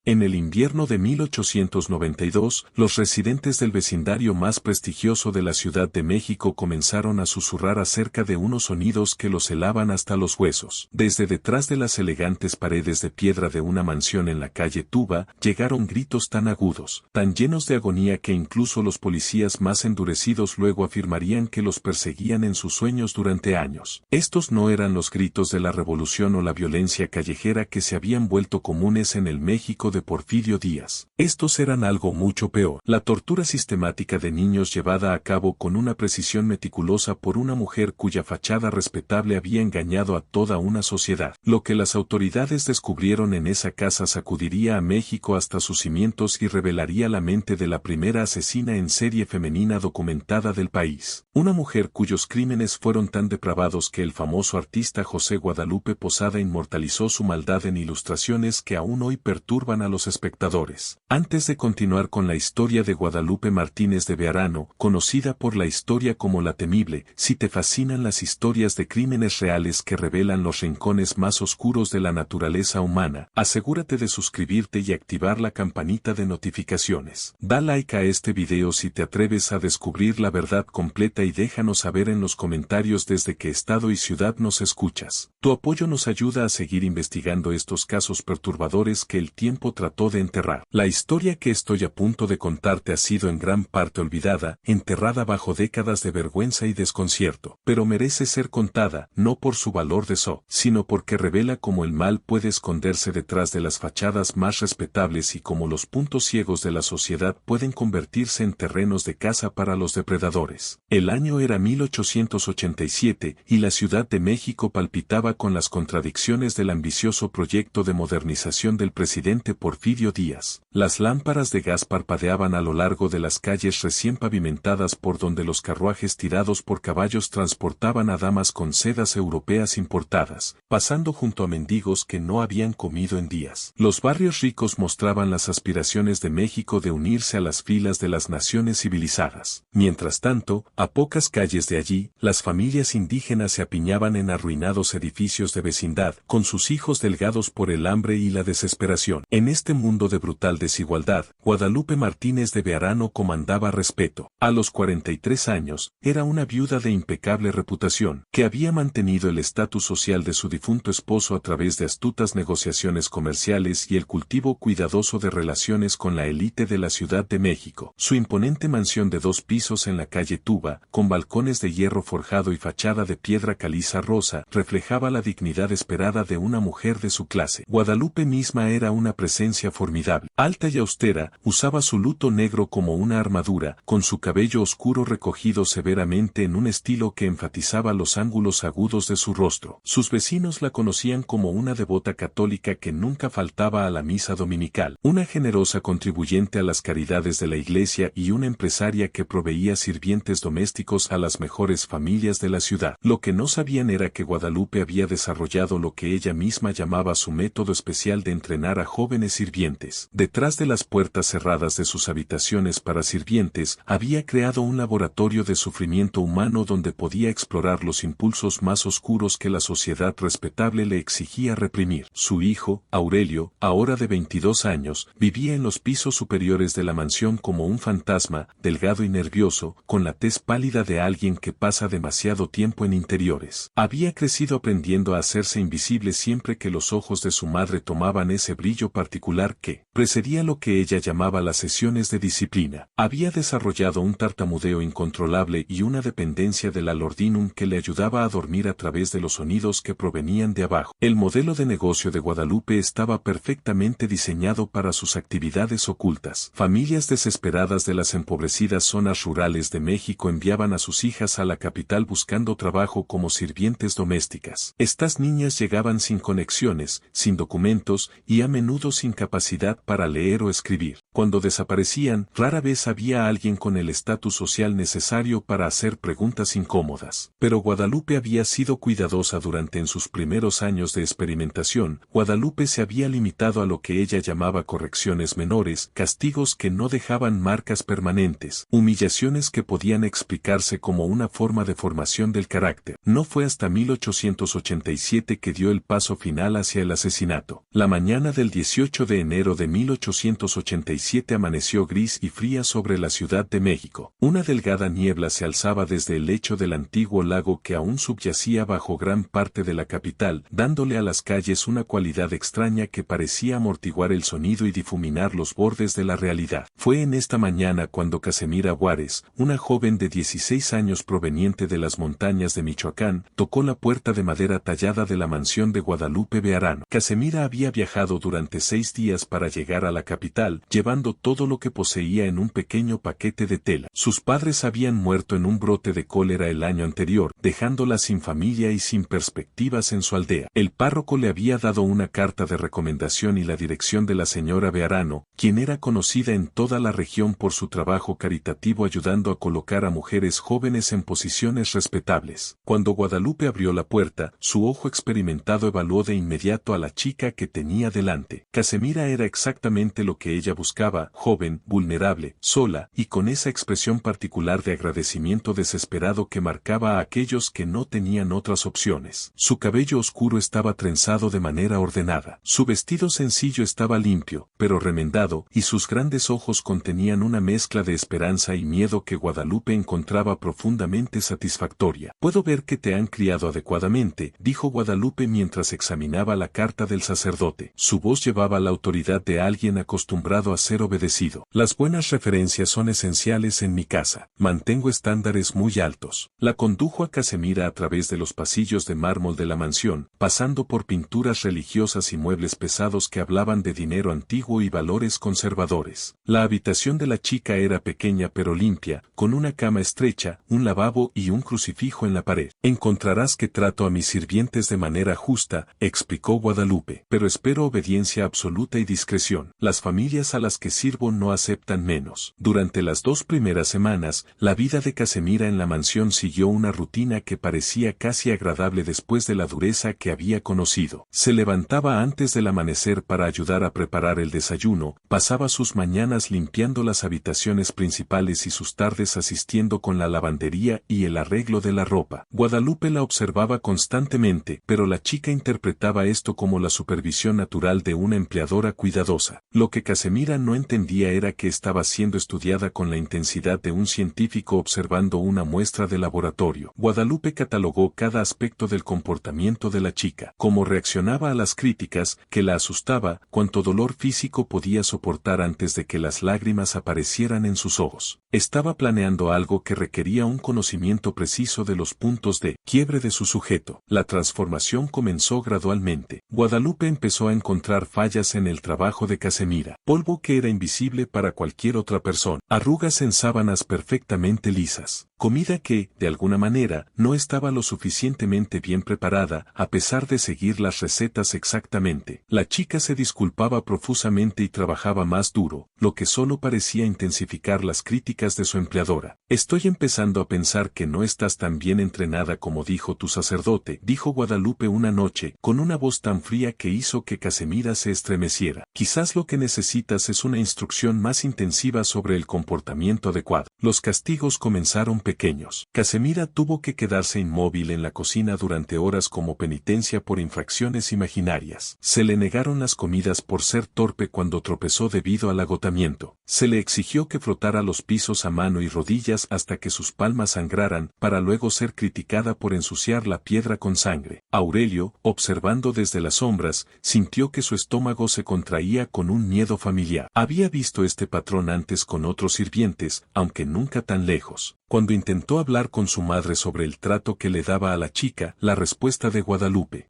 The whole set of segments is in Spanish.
En el invierno de 1892, los residentes del vecindario más prestigioso de la Ciudad de México comenzaron a susurrar acerca de unos sonidos que los helaban hasta los huesos. Desde detrás de las elegantes paredes de piedra de una mansión en la calle Tuba, llegaron gritos tan agudos, tan llenos de agonía que incluso los policías más endurecidos luego afirmarían que los perseguían en sus sueños durante años. Estos no eran los gritos de la revolución o la violencia callejera que se habían vuelto comunes en el México de Porfirio Díaz. Estos eran algo mucho peor. La tortura sistemática de niños llevada a cabo con una precisión meticulosa por una mujer cuya fachada respetable había engañado a toda una sociedad. Lo que las autoridades descubrieron en esa casa sacudiría a México hasta sus cimientos y revelaría la mente de la primera asesina en serie femenina documentada del país. Una mujer cuyos crímenes fueron tan depravados que el famoso artista José Guadalupe Posada inmortalizó su maldad en ilustraciones que aún hoy perturban a los espectadores. Antes de continuar con la historia de Guadalupe Martínez de Bearano, conocida por la historia como La Temible, si te fascinan las historias de crímenes reales que revelan los rincones más oscuros de la naturaleza humana, asegúrate de suscribirte y activar la campanita de notificaciones. Da like a este video si te atreves a descubrir la verdad completa y déjanos saber en los comentarios desde qué estado y ciudad nos escuchas. Tu apoyo nos ayuda a seguir investigando estos casos perturbadores que el tiempo trató de enterrar. La historia que estoy a punto de contarte ha sido en gran parte olvidada, enterrada bajo décadas de vergüenza y desconcierto, pero merece ser contada, no por su valor de sino porque revela cómo el mal puede esconderse detrás de las fachadas más respetables y cómo los puntos ciegos de la sociedad pueden convertirse en terrenos de caza para los depredadores. El año era 1887 y la Ciudad de México palpitaba con las contradicciones del ambicioso proyecto de modernización del presidente Porfirio Díaz. Las lámparas de gas parpadeaban a lo largo de las calles recién pavimentadas por donde los carruajes tirados por caballos transportaban a damas con sedas europeas importadas, pasando junto a mendigos que no habían comido en días. Los barrios ricos mostraban las aspiraciones de México de unirse a las filas de las naciones civilizadas. Mientras tanto, a pocas calles de allí, las familias indígenas se apiñaban en arruinados edificios de vecindad, con sus hijos delgados por el hambre y la desesperación. En este mundo de brutal desigualdad, Guadalupe Martínez de Bearano comandaba respeto. A los 43 años, era una viuda de impecable reputación, que había mantenido el estatus social de su difunto esposo a través de astutas negociaciones comerciales y el cultivo cuidadoso de relaciones con la élite de la Ciudad de México. Su imponente mansión de 2 pisos en la calle Tuba, con balcones de hierro forjado y fachada de piedra caliza rosa, reflejaba la dignidad esperada de una mujer de su clase. Guadalupe misma era una presencia formidable. Alta y austera, usaba su luto negro como una armadura, con su cabello oscuro recogido severamente en un estilo que enfatizaba los ángulos agudos de su rostro. Sus vecinos la conocían como una devota católica que nunca faltaba a la misa dominical, una generosa contribuyente a las caridades de la iglesia y una empresaria que proveía sirvientes domésticos a las mejores familias de la ciudad. Lo que no sabían era que Guadalupe había desarrollado lo que ella misma llamaba su método especial de entrenar a jóvenes sirvientes. Detrás de las puertas cerradas de sus habitaciones para sirvientes, había creado un laboratorio de sufrimiento humano donde podía explorar los impulsos más oscuros que la sociedad respetable le exigía reprimir. Su hijo, Aurelio, ahora de 22 años, vivía en los pisos superiores de la mansión como un fantasma, delgado y nervioso, con la tez pálida de alguien que pasa demasiado tiempo en interiores. Había crecido aprendiendo a hacerse invisible siempre que los ojos de su madre tomaban ese brillo particular que precedía lo que ella llamaba las sesiones de disciplina. Había desarrollado un tartamudeo incontrolable y una dependencia del alordinum que le ayudaba a dormir a través de los sonidos que provenían de abajo. El modelo de negocio de Guadalupe estaba perfectamente diseñado para sus actividades ocultas. Familias desesperadas de las empobrecidas zonas rurales de México enviaban a sus hijas a la capital buscando trabajo como sirvientes domésticas. Estas niñas llegaban sin conexiones, sin documentos y a menudo sin capacidad para leer o escribir. Cuando desaparecían, rara vez había alguien con el estatus social necesario para hacer preguntas incómodas. Pero Guadalupe había sido cuidadosa durante en sus primeros años de experimentación. Guadalupe se había limitado a lo que ella llamaba correcciones menores, castigos que no dejaban marcas permanentes, humillaciones que podían explicarse como una forma de formación del carácter. No fue hasta 1887 que dio el paso final hacia el asesinato. La mañana del 18 de enero de 1887 amaneció gris y fría sobre la Ciudad de México. Una delgada niebla se alzaba desde el lecho del antiguo lago que aún subyacía bajo gran parte de la capital, dándole a las calles una cualidad extraña que parecía amortiguar el sonido y difuminar los bordes de la realidad. Fue en esta mañana cuando Casemira Juárez, una joven de 16 años proveniente de las montañas de Michoacán, tocó la puerta de madera tallada de la mansión de Guadalupe Bearano. Casemira había viajado durante 6 días para llegar a la capital, llevando todo lo que poseía en un pequeño paquete de tela. Sus padres habían muerto en un brote de cólera el año anterior, dejándola sin familia y sin perspectivas en su aldea. El párroco le había dado una carta de recomendación y la dirección de la señora Bearano, quien era conocida en toda la región por su trabajo caritativo ayudando a colocar a mujeres jóvenes en posiciones respetables. Cuando Guadalupe abrió la puerta, su ojo experimentado evaluó de inmediato a la chica que tenía delante. Casemira era exactamente lo que ella buscaba, joven, vulnerable, sola, y con esa expresión particular de agradecimiento desesperado que marcaba a aquellos que no tenían otras opciones. Su cabello oscuro estaba trenzado de manera ordenada. Su vestido sencillo estaba limpio, pero remendado, y sus grandes ojos contenían una mezcla de esperanza y miedo que Guadalupe encontraba profundamente satisfactoria. «Puedo ver que te han criado adecuadamente», dijo Guadalupe mientras examinaba la carta del sacerdote. Su voz llevaba la autoridad de alguien acostumbrado a ser obedecido. «Las buenas referencias son esenciales en mi casa. Mantengo estándares muy altos». La condujo a Casemira a través de los pasillos de mármol de la mansión, pasando por pinturas religiosas y muebles pesados que hablaban de dinero antiguo y valores conservadores. La habitación de la chica era pequeña pero limpia, con una cama estrecha, un lavabo y un crucifijo en la pared. «Encontrarás que trato a mis sirvientes de manera justa», explicó Guadalupe, «pero espero obediencia absoluta y discreción. Las familias a las que sirvo no aceptan menos». Durante las 2 primeras semanas, la vida de Casemira en la mansión siguió una rutina que parecía casi agradable después de la dureza que había conocido. Se levantaba antes del amanecer para ayudar a preparar el desayuno, pasaba sus mañanas limpiando las habitaciones principales y sus tardes asistiendo con la lavandería y el arreglo de la ropa. Guadalupe la observaba constantemente, pero la chica interpretaba esto como la supervisión natural de una empleadora cuidadosa. Lo que Casemira no entendía era que estaba siendo estudiada con la intensidad de un científico observando una muestra de laboratorio. Guadalupe catalogó cada aspecto del comportamiento de la chica, cómo reaccionaba a las críticas, que la asustaba, cuánto dolor físico podía soportar antes de que las lágrimas aparecieran en sus ojos. Estaba planeando algo que requería un conocimiento preciso de los puntos de quiebre de su sujeto. La transformación comenzó gradualmente. Guadalupe empezó a encontrar fallas en el trabajo de Casemira, polvo que era invisible para cualquier otra persona, arrugas en sábanas perfectamente lisas, comida que, de alguna manera, no estaba lo suficientemente bien preparada, a pesar de seguir las recetas exactamente. La chica se disculpaba profusamente y trabajaba más duro, lo que solo parecía intensificar las críticas de su empleadora. «Estoy empezando a pensar que no estás tan bien entrenada como dijo tu sacerdote», dijo Guadalupe una noche, con una voz tan fría que hizo que Casemira se estremeciera. «Quizás lo que necesitas es una instrucción más intensiva sobre el comportamiento adecuado». Los castigos comenzaron pequeños. Casemira tuvo que quedarse inmóvil en la cocina durante horas como penitencia por infracciones imaginarias. Se le negaron las comidas por ser torpe cuando tropezó debido al agotamiento. Se le exigió que frotara los pisos a mano y rodillas hasta que sus palmas sangraran, para luego ser criticada por ensuciar la piedra con sangre. Aurelio, observando desde las sombras, sintió que su estómago se contraía con un miedo familiar. Había visto este patrón antes con otros sirvientes, aunque nunca tan lejos. Cuando intentó hablar con su madre sobre el trato que le daba a la chica, la respuesta de Guadalupe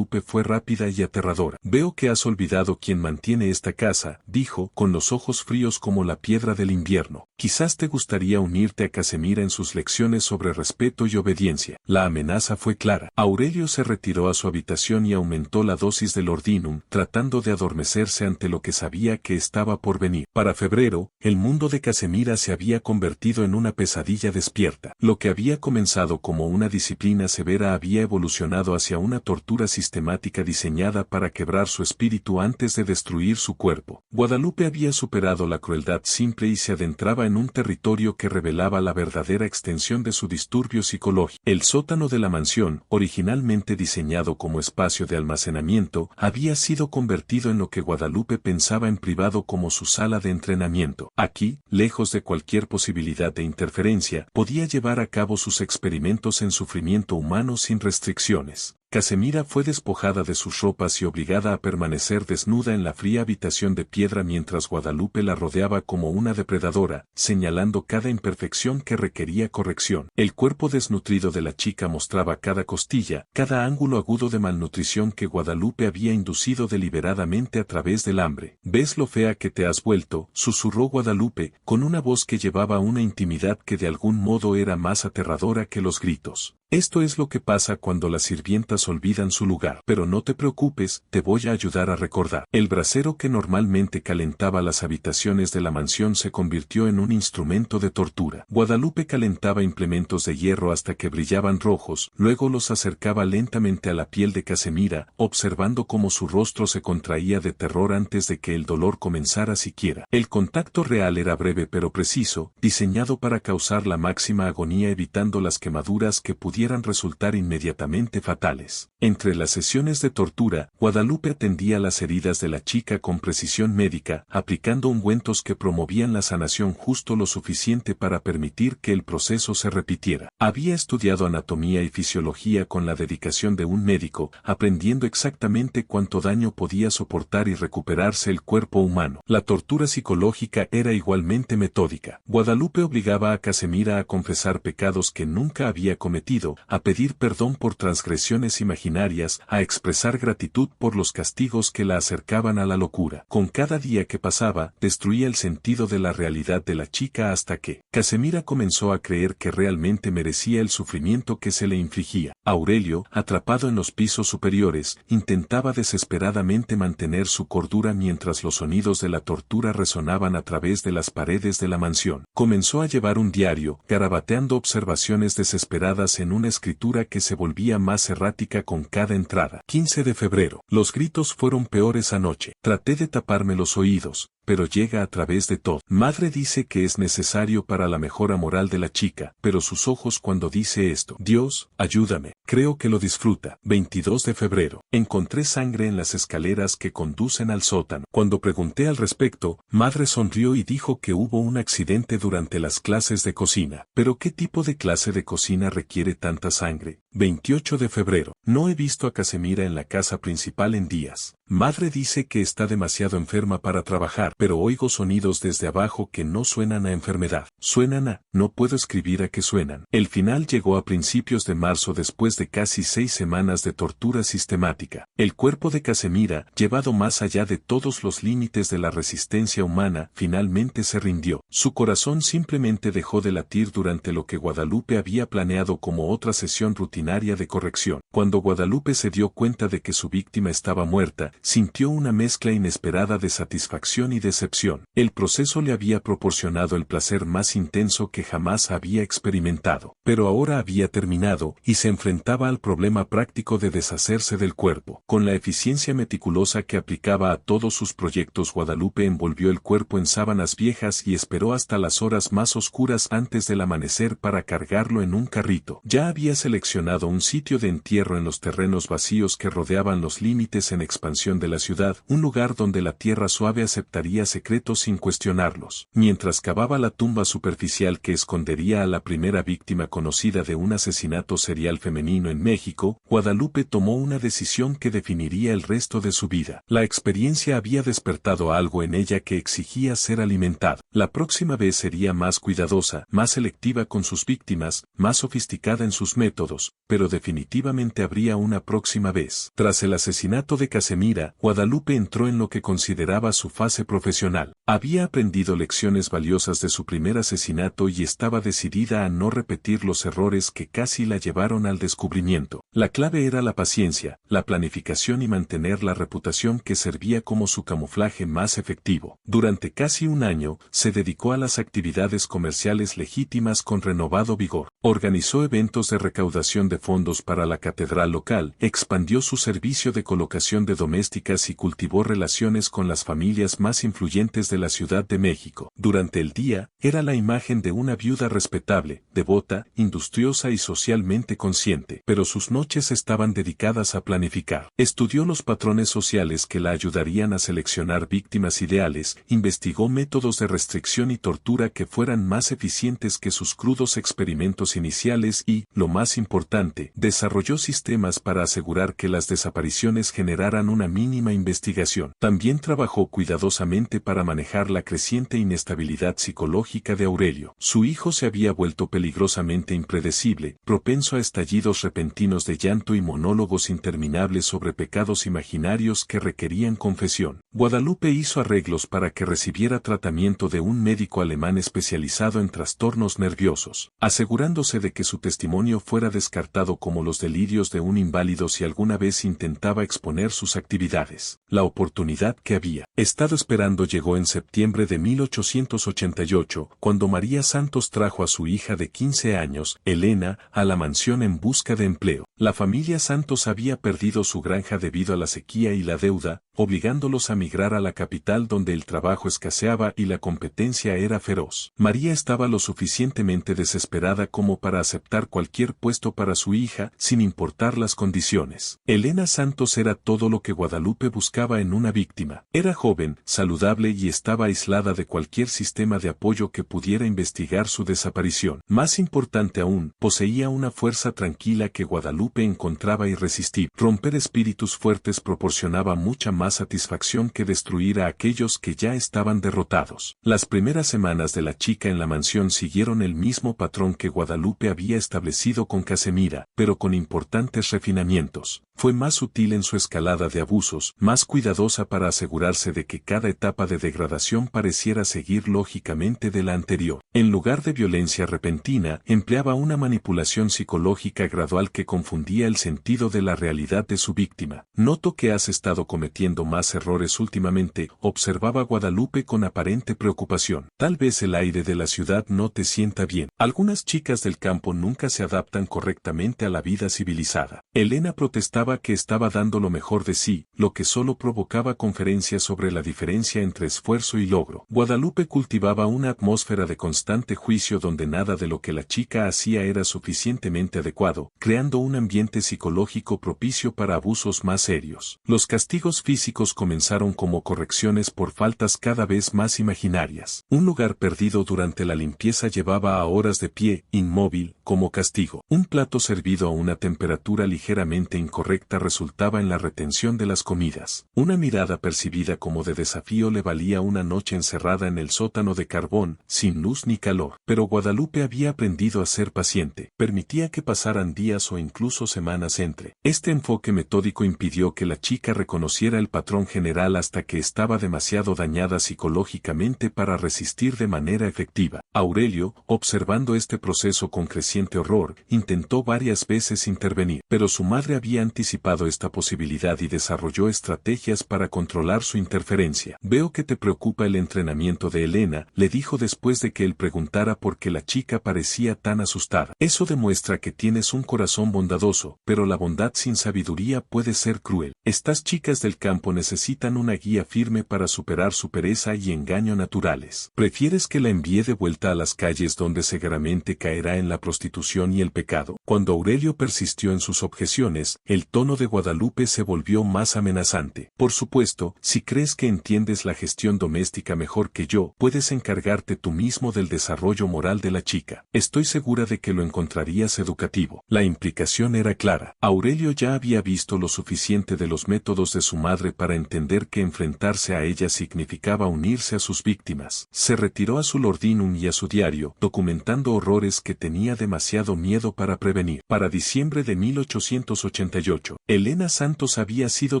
fue rápida y aterradora. «Veo que has olvidado quién mantiene esta casa», dijo, con los ojos fríos como la piedra del invierno. «Quizás te gustaría unirte a Casemira en sus lecciones sobre respeto y obediencia». La amenaza fue clara. Aurelio se retiró a su habitación y aumentó la dosis del ordinum, tratando de adormecerse ante lo que sabía que estaba por venir. Para febrero, el mundo de Casemira se había convertido en una pesadilla despierta. Lo que había comenzado como una disciplina severa había evolucionado hacia una tortura sistemática diseñada para quebrar su espíritu antes de destruir su cuerpo. Guadalupe había superado la crueldad simple y se adentraba en un territorio que revelaba la verdadera extensión de su disturbio psicológico. El sótano de la mansión, originalmente diseñado como espacio de almacenamiento, había sido convertido en lo que Guadalupe pensaba en privado como su sala de entrenamiento. Aquí, lejos de cualquier posibilidad de interferencia, podía llevar a cabo sus experimentos en sufrimiento humano sin restricciones. Casemira fue despojada de sus ropas y obligada a permanecer desnuda en la fría habitación de piedra mientras Guadalupe la rodeaba como una depredadora, señalando cada imperfección que requería corrección. El cuerpo desnutrido de la chica mostraba cada costilla, cada ángulo agudo de malnutrición que Guadalupe había inducido deliberadamente a través del hambre. «¿Ves lo fea que te has vuelto?», susurró Guadalupe, con una voz que llevaba una intimidad que de algún modo era más aterradora que los gritos. Esto es lo que pasa cuando las sirvientas olvidan su lugar. Pero no te preocupes, te voy a ayudar a recordar. El brasero que normalmente calentaba las habitaciones de la mansión se convirtió en un instrumento de tortura. Guadalupe calentaba implementos de hierro hasta que brillaban rojos, luego los acercaba lentamente a la piel de Casemira, observando cómo su rostro se contraía de terror antes de que el dolor comenzara siquiera. El contacto real era breve pero preciso, diseñado para causar la máxima agonía evitando las quemaduras que pudieran resultar inmediatamente fatales. Entre las sesiones de tortura, Guadalupe atendía las heridas de la chica con precisión médica, aplicando ungüentos que promovían la sanación justo lo suficiente para permitir que el proceso se repitiera. Había estudiado anatomía y fisiología con la dedicación de un médico, aprendiendo exactamente cuánto daño podía soportar y recuperarse el cuerpo humano. La tortura psicológica era igualmente metódica. Guadalupe obligaba a Casemira a confesar pecados que nunca había cometido, a pedir perdón por transgresiones imaginarias, a expresar gratitud por los castigos que la acercaban a la locura. Con cada día que pasaba, destruía el sentido de la realidad de la chica hasta que Casemira comenzó a creer que realmente merecía el sufrimiento que se le infligía. Aurelio, atrapado en los pisos superiores, intentaba desesperadamente mantener su cordura mientras los sonidos de la tortura resonaban a través de las paredes de la mansión. Comenzó a llevar un diario, garabateando observaciones desesperadas en una escritura que se volvía más errática con cada entrada. 15 de febrero. Los gritos fueron peores anoche. Traté de taparme los oídos, pero llega a través de todo. Madre dice que es necesario para la mejora moral de la chica, pero sus ojos cuando dice esto. Dios, ayúdame. Creo que lo disfruta. 22 de febrero. Encontré sangre en las escaleras que conducen al sótano. Cuando pregunté al respecto, madre sonrió y dijo que hubo un accidente durante las clases de cocina. ¿Pero qué tipo de clase de cocina requiere tanta sangre? 28 de febrero. No he visto a Casemira en la casa principal en días. Madre dice que está demasiado enferma para trabajar, pero oigo sonidos desde abajo que no suenan a enfermedad. Suenan a, no puedo escribir a qué suenan. El final llegó a principios de marzo después de casi 6 semanas de tortura sistemática. El cuerpo de Casemira, llevado más allá de todos los límites de la resistencia humana, finalmente se rindió. Su corazón simplemente dejó de latir durante lo que Guadalupe había planeado como otra sesión rutinaria de corrección. Cuando Guadalupe se dio cuenta de que su víctima estaba muerta, sintió una mezcla inesperada de satisfacción y decepción. El proceso le había proporcionado el placer más intenso que jamás había experimentado. Pero ahora había terminado, y se enfrentaba al problema práctico de deshacerse del cuerpo. Con la eficiencia meticulosa que aplicaba a todos sus proyectos, Guadalupe envolvió el cuerpo en sábanas viejas y esperó hasta las horas más oscuras antes del amanecer para cargarlo en un carrito. Ya había seleccionado un sitio de entierro en los terrenos vacíos que rodeaban los límites en expansión de la ciudad, un lugar donde la tierra suave aceptaría secretos sin cuestionarlos. Mientras cavaba la tumba superficial que escondería a la primera víctima conocida de un asesinato serial femenino en México, Guadalupe tomó una decisión que definiría el resto de su vida. La experiencia había despertado algo en ella que exigía ser alimentado. La próxima vez sería más cuidadosa, más selectiva con sus víctimas, más sofisticada en sus métodos, pero definitivamente habría una próxima vez. Tras el asesinato de Casemira, seguida, Guadalupe entró en lo que consideraba su fase profesional. Había aprendido lecciones valiosas de su primer asesinato y estaba decidida a no repetir los errores que casi la llevaron al descubrimiento. La clave era la paciencia, la planificación y mantener la reputación que servía como su camuflaje más efectivo. Durante casi un año, se dedicó a las actividades comerciales legítimas con renovado vigor. Organizó eventos de recaudación de fondos para la catedral local, expandió su servicio de colocación de domésticas y cultivó relaciones con las familias más influyentes de la Ciudad de México. Durante el día, era la imagen de una viuda respetable, devota, industriosa y socialmente consciente, pero sus noches estaban dedicadas a planificar. Estudió los patrones sociales que la ayudarían a seleccionar víctimas ideales, investigó métodos de restricción y tortura que fueran más eficientes que sus crudos experimentos iniciales y, lo más importante, desarrolló sistemas para asegurar que las desapariciones generaran una mínima investigación. También trabajó cuidadosamente para manejar la creciente inestabilidad psicológica de Aurelio. Su hijo se había vuelto peligrosamente impredecible, propenso a estallidos repentinos de llanto y monólogos interminables sobre pecados imaginarios que requerían confesión. Guadalupe hizo arreglos para que recibiera tratamiento de un médico alemán especializado en trastornos nerviosos, asegurándose de que su testimonio fuera descartado como los delirios de un inválido si alguna vez intentaba exponer sus actividades. La oportunidad que había estado esperando llegó en septiembre de 1888, cuando María Santos trajo a su hija de 15 años, Elena, a la mansión en busca de empleo. La familia Santos había perdido su granja debido a la sequía y la deuda, obligándolos a migrar a la capital donde el trabajo escaseaba y la competencia era feroz. María estaba lo suficientemente desesperada como para aceptar cualquier puesto para su hija, sin importar las condiciones. Elena Santos era todo lo que Guadalupe buscaba en una víctima. Era joven, saludable y estaba aislada de cualquier sistema de apoyo que pudiera investigar su desaparición. Más importante aún, poseía una fuerza tranquila que Guadalupe encontraba irresistible. Romper espíritus fuertes proporcionaba mucha más satisfacción que destruir a aquellos que ya estaban derrotados. Las primeras semanas de la chica en la mansión siguieron el mismo patrón que Guadalupe había establecido con Casemira, pero con importantes refinamientos. Fue más sutil en su escalada de abusos, más cuidadosa para asegurarse de que cada etapa de degradación pareciera seguir lógicamente de la anterior. En lugar de violencia repentina, empleaba una manipulación psicológica gradual que confundía el sentido de la realidad de su víctima. Noto que has estado cometiendo más errores últimamente, observaba Guadalupe con aparente preocupación. Tal vez el aire de la ciudad no te sienta bien. Algunas chicas del campo nunca se adaptan correctamente a la vida civilizada. Elena protestaba que estaba dando lo mejor de sí, lo que solo provocaba conferencias sobre la diferencia entre esfuerzo y logro. Guadalupe cultivaba una atmósfera de constante juicio donde nada de lo que la chica hacía era suficientemente adecuado, creando un ambiente psicológico propicio para abusos más serios. Los castigos físicos comenzaron como correcciones por faltas cada vez más imaginarias. Un lugar perdido durante la limpieza llevaba a horas de pie, inmóvil, como castigo. Un plato servido a una temperatura ligeramente incorrecta resultaba en la retención de las comidas. Una mirada percibida como de desafío le valía una noche encerrada en el sótano de carbón, sin luz ni calor. Pero Guadalupe había aprendido a ser paciente. Permitía que pasaran días o incluso semanas entre. Este enfoque metódico impidió que la chica reconociera el patrón general hasta que estaba demasiado dañada psicológicamente para resistir de manera efectiva. Aurelio, observando este proceso con creciente horror, intentó varias veces intervenir, pero su madre había anticipado esta posibilidad y desarrolló estrategias para controlar su interferencia. Veo que te preocupa el entrenamiento de Elena, le dijo después de que él preguntara por qué la chica parecía tan asustada. Eso demuestra que tienes un corazón bondadoso, pero la bondad sin sabiduría puede ser cruel. Estas chicas del campo necesitan una guía firme para superar su pereza y engaño naturales. ¿Prefieres que la envíe de vuelta a las calles donde seguramente caerá en la prostitución y el pecado? Cuando Aurelio persistió en sus objeciones, el tono de Guadalupe se volvió más amenazante. Por supuesto, si crees que entiendes la gestión doméstica mejor que yo, puedes encargarte tú mismo del desarrollo moral de la chica. Estoy segura de que lo encontrarías educativo. La implicación era clara. Aurelio ya había visto lo suficiente de los métodos de su madre para entender que enfrentarse a ella significaba unirse a sus víctimas. Se retiró a su Lordinum y a su diario, documentando horrores que tenía demasiado miedo para prevenir. Para diciembre de 1888, Elena Santos había sido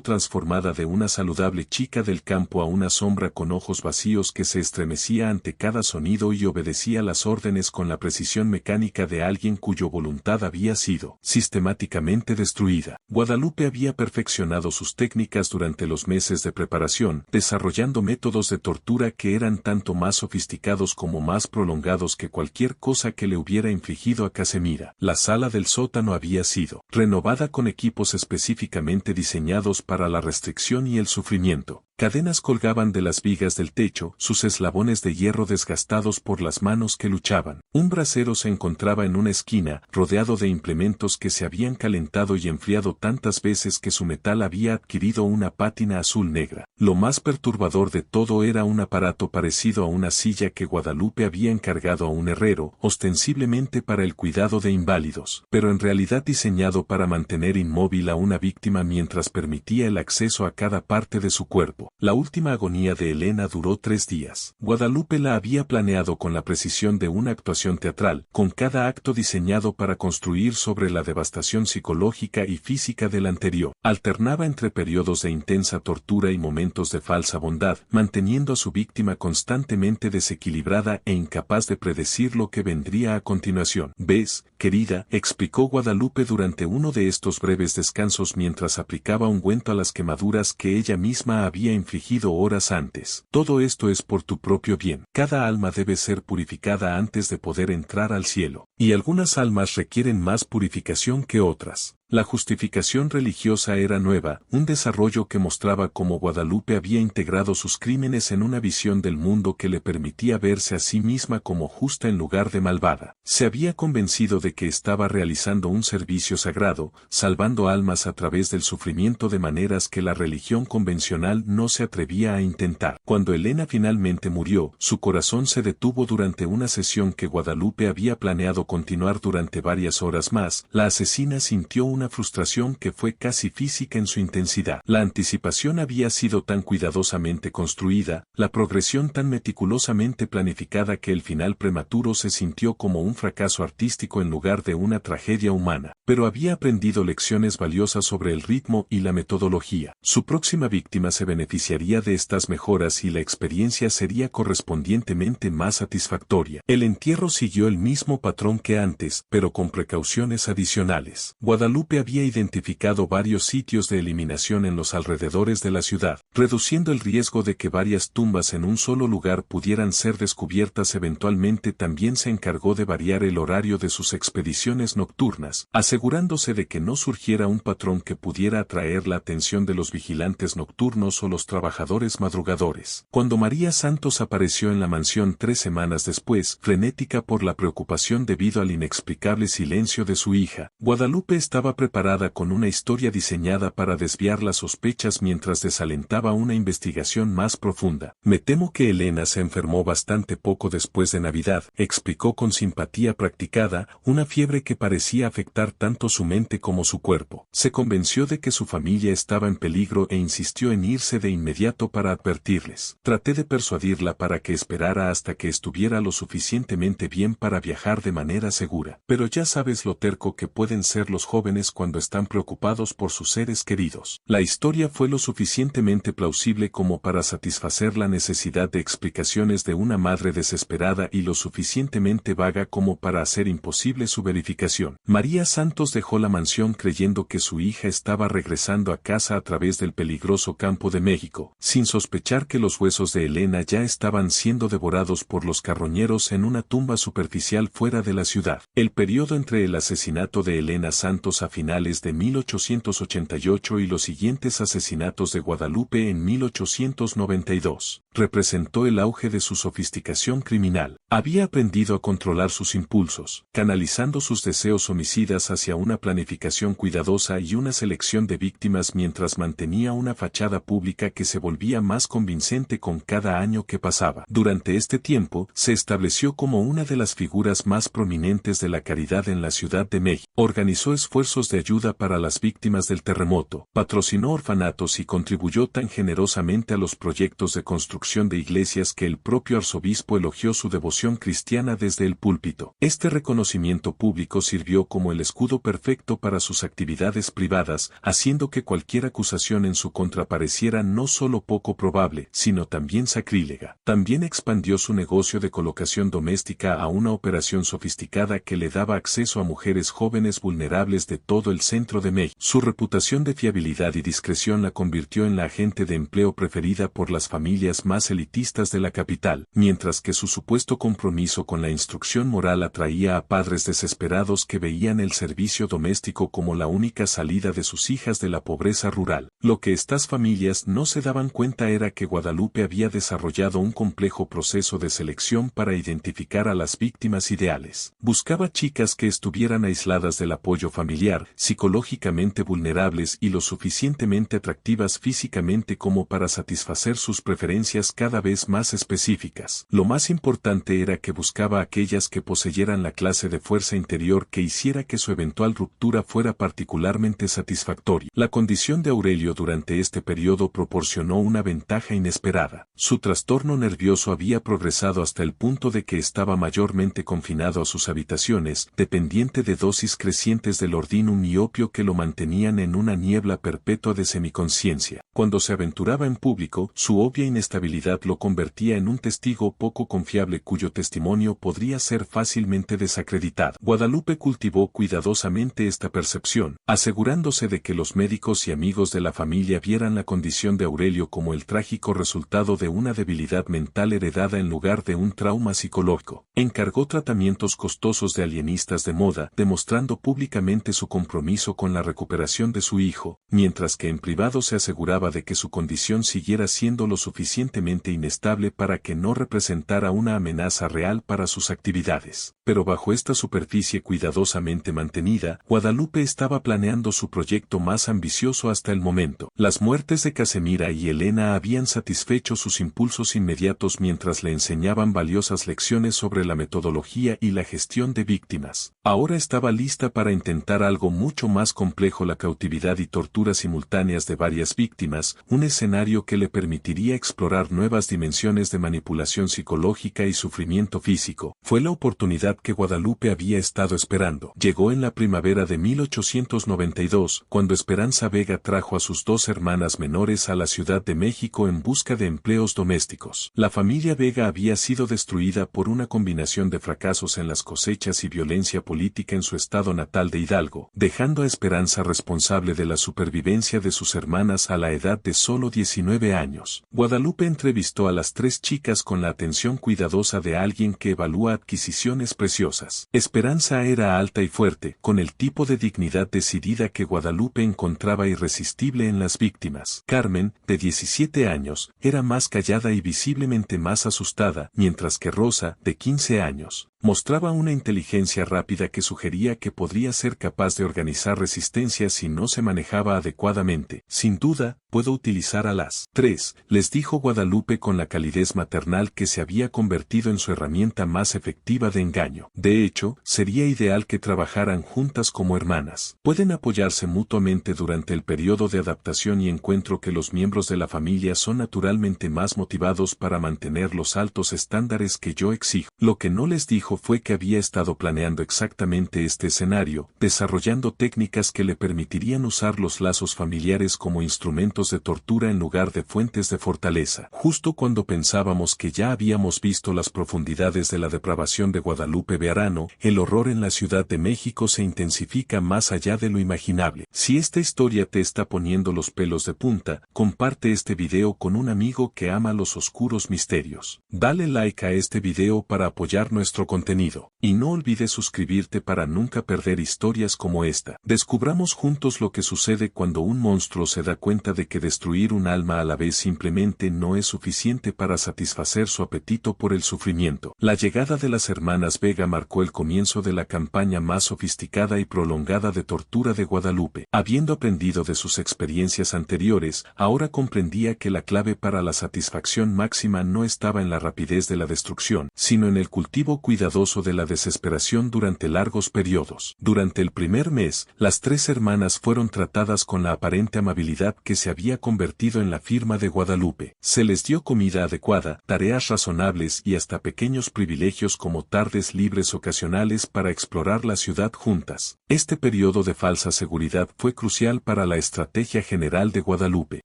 transformada de una saludable chica del campo a una sombra con ojos vacíos que se estremecía ante cada sonido y obedecía las órdenes con la precisión mecánica de alguien cuya voluntad había sido sistemáticamente destruida. Guadalupe había perfeccionado sus técnicas durante los meses de preparación, desarrollando métodos de tortura que eran tanto más sofisticados como más prolongados que cualquier cosa que le hubiera infligido a Casemira. La sala del sótano había sido renovada con equipos específicamente diseñados para la restricción y el sufrimiento. Cadenas colgaban de las vigas del techo, sus eslabones de hierro desgastados por las manos que luchaban. Un brasero se encontraba en una esquina, rodeado de implementos que se habían calentado y enfriado tantas veces que su metal había adquirido una pátina azul-negra. Lo más perturbador de todo era un aparato parecido a una silla que Guadalupe había encargado a un herrero, ostensiblemente para el cuidado de inválidos, pero en realidad diseñado para mantener inmóvil a una víctima mientras permitía el acceso a cada parte de su cuerpo. La última agonía de Elena duró 3 días. Guadalupe la había planeado con la precisión de una actuación teatral, con cada acto diseñado para construir sobre la devastación psicológica y física del anterior. Alternaba entre periodos de intensa tortura y momentos de falsa bondad, manteniendo a su víctima constantemente desequilibrada e incapaz de predecir lo que vendría a continuación. «¿Ves, querida?», explicó Guadalupe durante uno de estos breves descansos mientras aplicaba ungüento a las quemaduras que ella misma había infligido horas antes. «Todo esto es por tu propio bien. Cada alma debe ser purificada antes de poder entrar al cielo. Y algunas almas requieren más purificación que otras». La justificación religiosa era nueva, un desarrollo que mostraba cómo Guadalupe había integrado sus crímenes en una visión del mundo que le permitía verse a sí misma como justa en lugar de malvada. Se había convencido de que estaba realizando un servicio sagrado, salvando almas a través del sufrimiento de maneras que la religión convencional no se atrevía a intentar. Cuando Elena finalmente murió, su corazón se detuvo durante una sesión que Guadalupe había planeado continuar durante varias horas más. La asesina sintió una frustración que fue casi física en su intensidad. La anticipación había sido tan cuidadosamente construida, la progresión tan meticulosamente planificada que el final prematuro se sintió como un fracaso artístico en lugar de una tragedia humana. Pero había aprendido lecciones valiosas sobre el ritmo y la metodología. Su próxima víctima se beneficiaría de estas mejoras y la experiencia sería correspondientemente más satisfactoria. El entierro siguió el mismo patrón que antes, pero con precauciones adicionales. Guadalupe había identificado varios sitios de eliminación en los alrededores de la ciudad, reduciendo el riesgo de que varias tumbas en un solo lugar pudieran ser descubiertas eventualmente. También se encargó de variar el horario de sus expediciones nocturnas, asegurándose de que no surgiera un patrón que pudiera atraer la atención de los vigilantes nocturnos o los trabajadores madrugadores. Cuando María Santos apareció en la mansión 3 semanas después, frenética por la preocupación debido al inexplicable silencio de su hija, Guadalupe estaba preparada con una historia diseñada para desviar las sospechas mientras desalentaba una investigación más profunda. «Me temo que Elena se enfermó bastante poco después de Navidad», explicó con simpatía practicada, una fiebre que parecía afectar tanto su mente como su cuerpo. Se convenció de que su familia estaba en peligro e insistió en irse de inmediato para advertirles. «Traté de persuadirla para que esperara hasta que estuviera lo suficientemente bien para viajar de manera segura. Pero ya sabes lo terco que pueden ser los jóvenes cuando están preocupados por sus seres queridos». La historia fue lo suficientemente plausible como para satisfacer la necesidad de explicaciones de una madre desesperada y lo suficientemente vaga como para hacer imposible su verificación. María Santos dejó la mansión creyendo que su hija estaba regresando a casa a través del peligroso campo de México, sin sospechar que los huesos de Elena ya estaban siendo devorados por los carroñeros en una tumba superficial fuera de la ciudad. El periodo entre el asesinato de Elena Santos a finales de 1888 y los siguientes asesinatos de Guadalupe en 1892 representó el auge de su sofisticación criminal. Había aprendido a controlar sus impulsos, canalizando sus deseos homicidas hacia una planificación cuidadosa y una selección de víctimas mientras mantenía una fachada pública que se volvía más convincente con cada año que pasaba. Durante este tiempo, se estableció como una de las figuras más prominentes de la caridad en la Ciudad de México. Organizó esfuerzos fondos de ayuda para las víctimas del terremoto, patrocinó orfanatos y contribuyó tan generosamente a los proyectos de construcción de iglesias que el propio arzobispo elogió su devoción cristiana desde el púlpito. Este reconocimiento público sirvió como el escudo perfecto para sus actividades privadas, haciendo que cualquier acusación en su contra pareciera no solo poco probable, sino también sacrílega. También expandió su negocio de colocación doméstica a una operación sofisticada que le daba acceso a mujeres jóvenes vulnerables de todo el centro de México. Su reputación de fiabilidad y discreción la convirtió en la agente de empleo preferida por las familias más elitistas de la capital, mientras que su supuesto compromiso con la instrucción moral atraía a padres desesperados que veían el servicio doméstico como la única salida de sus hijas de la pobreza rural. Lo que estas familias no se daban cuenta era que Guadalupe había desarrollado un complejo proceso de selección para identificar a las víctimas ideales. Buscaba chicas que estuvieran aisladas del apoyo familiar, psicológicamente vulnerables y lo suficientemente atractivas físicamente como para satisfacer sus preferencias cada vez más específicas. Lo más importante era que buscaba aquellas que poseyeran la clase de fuerza interior que hiciera que su eventual ruptura fuera particularmente satisfactoria. La condición de Aurelio durante este periodo proporcionó una ventaja inesperada. Su trastorno nervioso había progresado hasta el punto de que estaba mayormente confinado a sus habitaciones, dependiente de dosis crecientes del ordinum y opio que lo mantenían en una niebla perpetua de semiconciencia. Cuando se aventuraba en público, su obvia inestabilidad lo convertía en un testigo poco confiable cuyo testimonio podría ser fácilmente desacreditado. Guadalupe cultivó cuidadosamente esta percepción, asegurándose de que los médicos y amigos de la familia vieran la condición de Aurelio como el trágico resultado de una debilidad mental heredada en lugar de un trauma psicológico. Encargó tratamientos costosos de alienistas de moda, demostrando públicamente su compromiso con la recuperación de su hijo, mientras que en privado se aseguraba de que su condición siguiera siendo lo suficientemente inestable para que no representara una amenaza real para sus actividades. Pero bajo esta superficie cuidadosamente mantenida, Guadalupe estaba planeando su proyecto más ambicioso hasta el momento. Las muertes de Casemira y Elena habían satisfecho sus impulsos inmediatos mientras le enseñaban valiosas lecciones sobre la metodología y la gestión de víctimas. Ahora estaba lista para intentar algo mucho más complejo: la cautividad y tortura simultáneas de varias víctimas, un escenario que le permitiría explorar nuevas dimensiones de manipulación psicológica y sufrimiento físico. Fue la oportunidad que Guadalupe había estado esperando. Llegó en la primavera de 1892, cuando Esperanza Vega trajo a sus dos hermanas menores a la Ciudad de México en busca de empleos domésticos. La familia Vega había sido destruida por una combinación de fracasos en las cosechas y violencia política en su estado natal de Hidalgo, dejando a Esperanza responsable de la supervivencia de sus hermanas a la edad de solo 19 años. Guadalupe entrevistó a las tres chicas con la atención cuidadosa de alguien que evalúa adquisiciones preciosas. Esperanza era alta y fuerte, con el tipo de dignidad decidida que Guadalupe encontraba irresistible en las víctimas. Carmen, de 17 años, era más callada y visiblemente más asustada, mientras que Rosa, de 15 años, mostraba una inteligencia rápida que sugería que podría ser capaz de organizar resistencia si no se manejaba adecuadamente. Sin duda, puedo utilizar a las tres, les dijo Guadalupe con la calidez maternal que se había convertido en su herramienta más efectiva de engaño. De hecho, sería ideal que trabajaran juntas como hermanas. Pueden apoyarse mutuamente durante el periodo de adaptación y encuentro que los miembros de la familia son naturalmente más motivados para mantener los altos estándares que yo exijo. Lo que no les dijo fue que había estado planeando exactamente este escenario, desarrollando técnicas que le permitirían usar los lazos familiares como instrumentos de tortura en lugar de fuentes de fortaleza. Justo cuando pensábamos que ya habíamos visto las profundidades de la depravación de Guadalupe Bearano, el horror en la Ciudad de México se intensifica más allá de lo imaginable. Si esta historia te está poniendo los pelos de punta, comparte este video con un amigo que ama los oscuros misterios. Dale like a este video para apoyar nuestro contenido. Y no olvides suscribirte para nunca perder historias como esta. Descubramos juntos lo que sucede cuando un monstruo se da cuenta de que destruir un alma a la vez simplemente no es suficiente para satisfacer su apetito por el sufrimiento. La llegada de las hermanas Vega marcó el comienzo de la campaña más sofisticada y prolongada de tortura de Guadalupe. Habiendo aprendido de sus experiencias anteriores, ahora comprendía que la clave para la satisfacción máxima no estaba en la rapidez de la destrucción, sino en el cultivo cuidadoso de la desesperación durante largos periodos. Durante el primer mes, las tres hermanas fueron tratadas con la aparente amabilidad que se había convertido en la firma de Guadalupe. Se les dio comida adecuada, tareas razonables y hasta pequeños privilegios como tardes libres ocasionales para explorar la ciudad juntas. Este periodo de falsa seguridad fue crucial para la estrategia general de Guadalupe.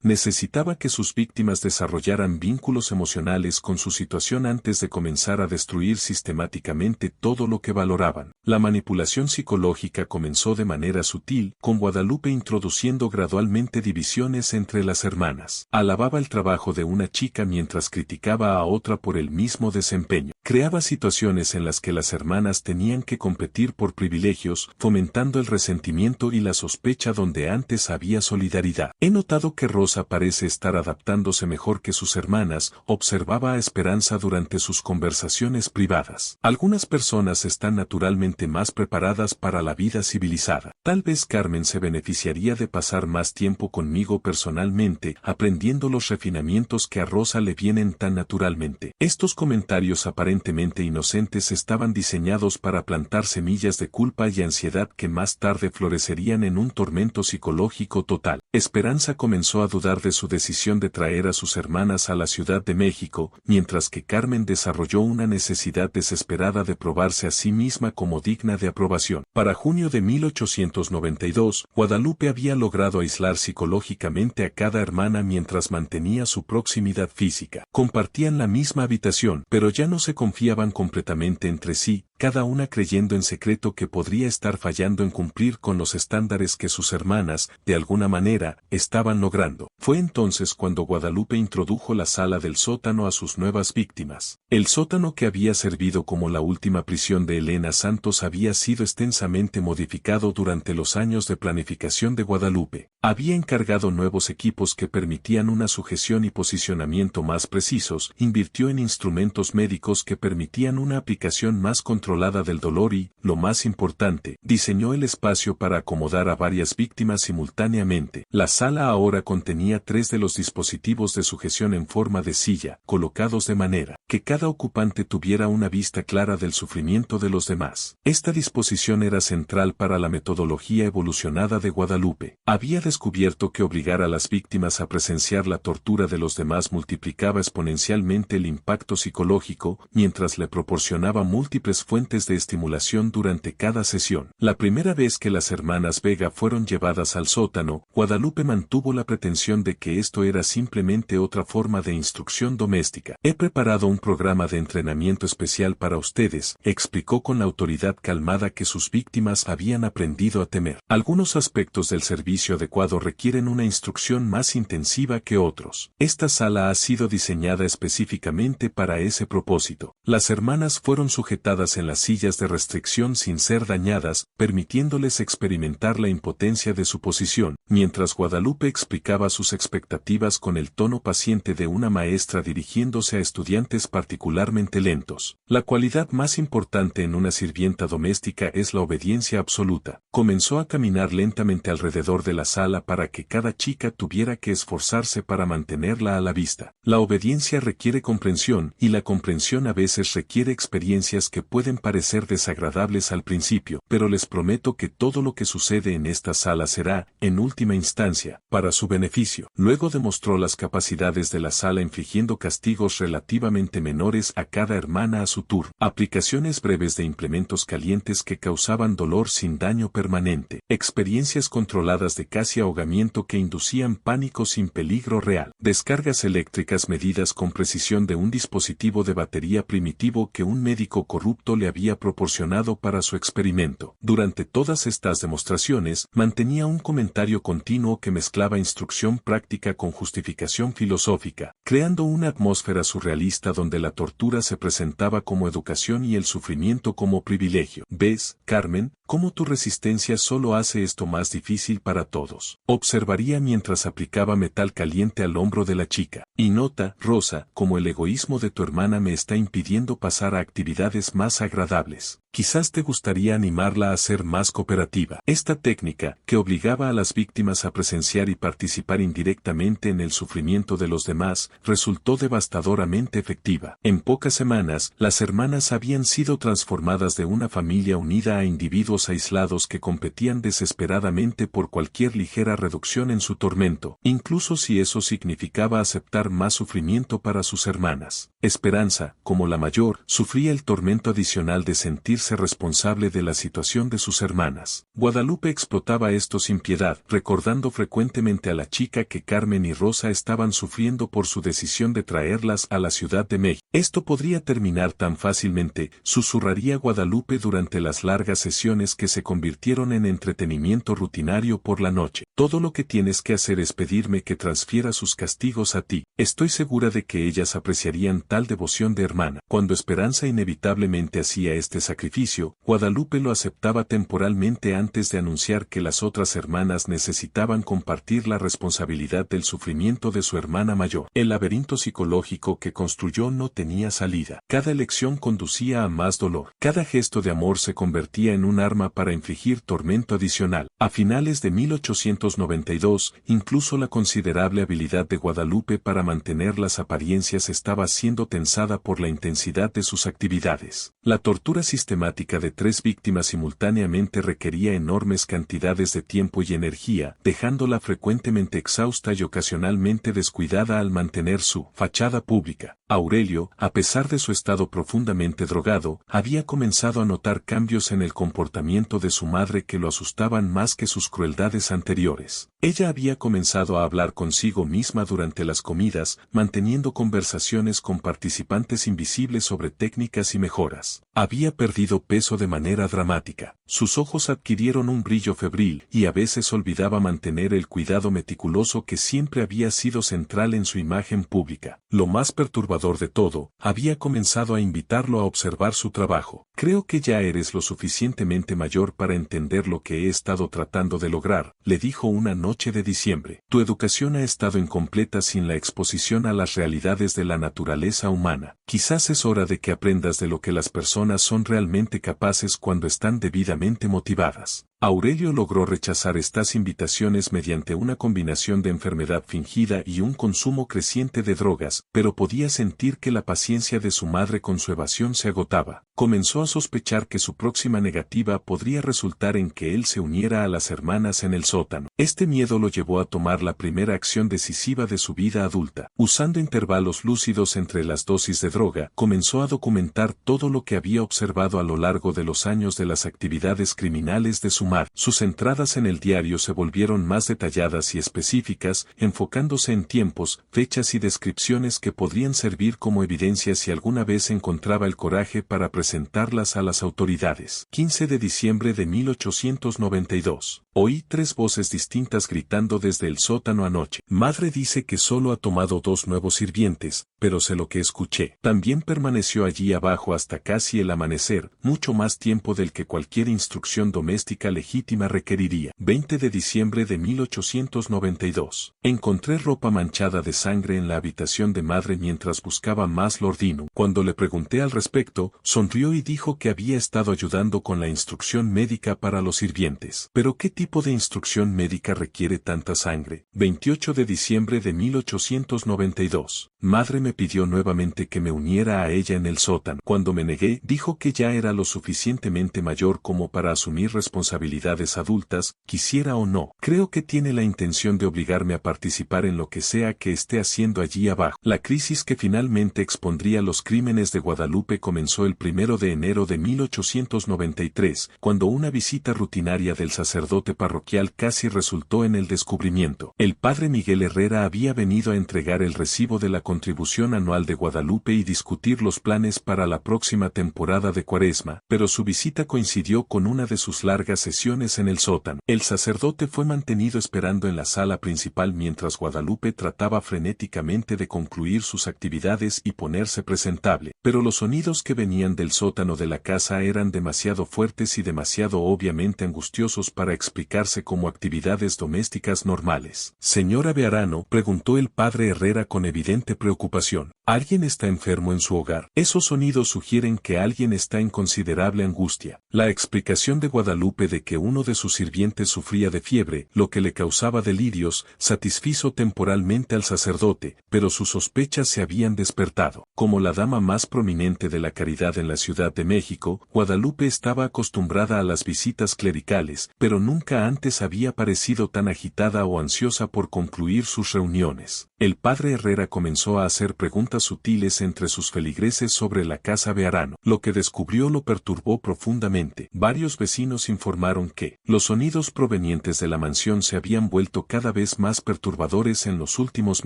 Necesitaba que sus víctimas desarrollaran vínculos emocionales con su situación antes de comenzar a destruir sistemáticamente todo lo que valoraban. La manipulación psicológica comenzó de manera sutil, con Guadalupe introduciendo gradualmente divisiones entre las hermanas. Alababa el trabajo de una chica mientras criticaba a otra por el mismo desempeño. Creaba situaciones en las que las hermanas tenían que competir por privilegios, fomentando el resentimiento y la sospecha donde antes había solidaridad. He notado que Rosa parece estar adaptándose mejor que sus hermanas, observaba a Esperanza durante sus conversaciones privadas. Algunas personas están naturalmente más preparadas para la vida civilizada. Tal vez Carmen se beneficiaría de pasar más tiempo conmigo personalmente, aprendiendo los refinamientos que a Rosa le vienen tan naturalmente. Estos comentarios aparentemente inocentes estaban diseñados para plantar semillas de culpa y ansiedad que más tarde florecerían en un tormento psicológico total. Esperanza comenzó a dudar de su decisión de traer a sus hermanas a la Ciudad de México, mientras que Carmen desarrolló una necesidad desesperada de probarse a sí misma como digna de aprobación. Para junio de 1892, Guadalupe había logrado aislar psicológicamente a cada hermana mientras mantenía su proximidad física. Compartían la misma habitación, pero ya no se confiaban completamente entre sí, cada una creyendo en secreto que podría estar fallando en cumplir con los estándares que sus hermanas, de alguna manera, estaban logrando. Fue entonces cuando Guadalupe introdujo la sala del sótano a sus nuevas víctimas. El sótano que había servido como la última prisión de Elena Santos había sido extensamente modificado durante los años de planificación de Guadalupe. Había encargado nuevos equipos que permitían una sujeción y posicionamiento más precisos, invirtió en instrumentos médicos que permitían una aplicación más controlada del dolor y, lo más importante, diseñó el espacio para acomodar a varias víctimas simultáneamente. La sala ahora contenía 3 de los dispositivos de sujeción en forma de silla, colocados de manera que cada ocupante tuviera una vista clara del sufrimiento de los demás. Esta disposición era central para la metodología evolucionada de Guadalupe. Había descubierto que obligar a las víctimas a presenciar la tortura de los demás multiplicaba exponencialmente el impacto psicológico, mientras le proporcionaba múltiples fuentes de estimulación durante cada sesión. La primera vez que las hermanas Vega fueron llevadas al sótano, Guadalupe mantuvo la pretensión de que esto era simplemente otra forma de instrucción doméstica. He preparado un programa de entrenamiento especial para ustedes, explicó con la autoridad calmada que sus víctimas habían aprendido a temer. Algunos aspectos del servicio adecuado requieren una instrucción más intensiva que otros. Esta sala ha sido diseñada específicamente para ese propósito. Las hermanas fueron sujetadas en las sillas de restricción sin ser dañadas, permitiéndoles experimentar la impotencia de su posición, mientras Guadalupe explicaba sus expectativas con el tono paciente de una maestra dirigiéndose a estudiantes particularmente lentos. La cualidad más importante en una sirvienta doméstica es la obediencia absoluta. Comenzó a caminar lentamente alrededor de la sala para que cada chica tuviera que esforzarse para mantenerla a la vista. La obediencia requiere comprensión, y la comprensión a veces requiere experiencias que pueden parecer desagradables al principio, pero les prometo que todo lo que sucede en esta sala será, en última instancia, para su beneficio. Luego demostró las capacidades de la sala infligiendo castigos relativamente menores a cada hermana a su turno. Aplicaciones breves de implementos calientes que causaban dolor sin daño permanente. Experiencias controladas de casi ahogamiento que inducían pánico sin peligro real. Descargas eléctricas medidas con precisión de un dispositivo de batería primitivo que un médico corrupto le había proporcionado para su experimento. Durante todas estas demostraciones, mantenía un comentario continuo que mezclaba instrucción práctica con justificación filosófica, creando una atmósfera surrealista donde la tortura se presentaba como educación y el sufrimiento como privilegio. ¿Ves, Carmen, cómo tu resistencia solo hace esto más difícil para todos? Observaría mientras aplicaba metal caliente al hombro de la chica. Y nota, Rosa, cómo el egoísmo de tu hermana me está impidiendo pudiendo pasar a actividades más agradables. Quizás te gustaría animarla a ser más cooperativa. Esta técnica, que obligaba a las víctimas a presenciar y participar indirectamente en el sufrimiento de los demás, resultó devastadoramente efectiva. En pocas semanas, las hermanas habían sido transformadas de una familia unida a individuos aislados que competían desesperadamente por cualquier ligera reducción en su tormento, incluso si eso significaba aceptar más sufrimiento para sus hermanas. Esperanza, como la mayor, sufría el tormento adicional de sentirse responsable de la situación de sus hermanas. Guadalupe explotaba esto sin piedad, recordando frecuentemente a la chica que Carmen y Rosa estaban sufriendo por su decisión de traerlas a la Ciudad de México. Esto podría terminar tan fácilmente, susurraría Guadalupe durante las largas sesiones que se convirtieron en entretenimiento rutinario por la noche. Todo lo que tienes que hacer es pedirme que transfiera sus castigos a ti. Estoy segura de que ellas apreciarían tal devoción de hermana. Cuando Esperanza inevitablemente hacía este sacrificio, Guadalupe lo aceptaba temporalmente antes de anunciar que las otras hermanas necesitaban compartir la responsabilidad del sufrimiento de su hermana mayor. El laberinto psicológico que construyó no tenía salida. Cada elección conducía a más dolor. Cada gesto de amor se convertía en un arma para infligir tormento adicional. A finales de 1892, incluso la considerable habilidad de Guadalupe para mantener las apariencias estaba siendo tensada por la intensidad de sus actividades. La tortura sistemática de 3 víctimas simultáneamente requería enormes cantidades de tiempo y energía, dejándola frecuentemente exhausta y ocasionalmente descuidada al mantener su fachada pública. Aurelio, a pesar de su estado profundamente drogado, había comenzado a notar cambios en el comportamiento de su madre que lo asustaban más que sus crueldades anteriores. Ella había comenzado a hablar consigo misma durante las comidas, manteniendo conversaciones con participantes invisibles sobre técnicas y mejoras. Había perdido peso de manera dramática. Sus ojos adquirieron un brillo febril y a veces olvidaba mantener el cuidado meticuloso que siempre había sido central en su imagen pública. Lo más perturbador de todo, había comenzado a invitarlo a observar su trabajo. Creo que ya eres lo suficientemente mayor para entender lo que he estado tratando de lograr, le dijo una noche de diciembre. Tu educación ha estado incompleta sin la exposición a las realidades de la naturaleza humana. Quizás es hora de que aprendas de lo que las personas son realmente capaces cuando están debidamente motivadas. Aurelio logró rechazar estas invitaciones mediante una combinación de enfermedad fingida y un consumo creciente de drogas, pero podía sentir que la paciencia de su madre con su evasión se agotaba. Comenzó a sospechar que su próxima negativa podría resultar en que él se uniera a las hermanas en el sótano. Este miedo lo llevó a tomar la primera acción decisiva de su vida adulta. Usando intervalos lúcidos entre las dosis de droga, comenzó a documentar todo lo que había observado a lo largo de los años de las actividades criminales de su madre. Sus entradas en el diario se volvieron más detalladas y específicas, enfocándose en tiempos, fechas y descripciones que podrían servir como evidencia si alguna vez encontraba el coraje para presentarlas a las autoridades. 15 de diciembre de 1892. Oí 3 voces distintas gritando desde el sótano anoche. Madre dice que solo ha tomado 2 nuevos sirvientes, pero sé lo que escuché. También permaneció allí abajo hasta casi el amanecer, mucho más tiempo del que cualquier instrucción doméstica legítima requeriría. 20 de diciembre de 1892. Encontré ropa manchada de sangre en la habitación de madre mientras buscaba más Lordino. Cuando le pregunté al respecto, sonrió y dijo que había estado ayudando con la instrucción médica para los sirvientes. ¿Pero qué tipo de instrucción médica requiere tanta sangre? 28 de diciembre de 1892. Madre me pidió nuevamente que me uniera a ella en el sótano. Cuando me negué, dijo que ya era lo suficientemente mayor como para asumir responsabilidades adultas, quisiera o no. Creo que tiene la intención de obligarme a participar en lo que sea que esté haciendo allí abajo. La crisis que finalmente expondría los crímenes de Guadalupe comenzó el 1 de enero de 1893, cuando una visita rutinaria del sacerdote parroquial casi resultó en el descubrimiento. El padre Miguel Herrera había venido a entregar el recibo de la contribución anual de Guadalupe y discutir los planes para la próxima temporada de Cuaresma, pero su visita coincidió con una de sus largas sesiones en el sótano. El sacerdote fue mantenido esperando en la sala principal mientras Guadalupe trataba frenéticamente de concluir sus actividades y ponerse presentable, pero los sonidos que venían del sótano de la casa eran demasiado fuertes y demasiado obviamente angustiosos para explicar fabricarse como actividades domésticas normales. Señora Bearano, preguntó el padre Herrera con evidente preocupación. ¿Alguien está enfermo en su hogar? Esos sonidos sugieren que alguien está en considerable angustia. La explicación de Guadalupe de que uno de sus sirvientes sufría de fiebre, lo que le causaba delirios, satisfizo temporalmente al sacerdote, pero sus sospechas se habían despertado. Como la dama más prominente de la caridad en la Ciudad de México, Guadalupe estaba acostumbrada a las visitas clericales, pero nunca antes había parecido tan agitada o ansiosa por concluir sus reuniones. El padre Herrera comenzó a hacer preguntas sutiles entre sus feligreses sobre la casa Bearano. Lo que descubrió lo perturbó profundamente. Varios vecinos informaron que los sonidos provenientes de la mansión se habían vuelto cada vez más perturbadores en los últimos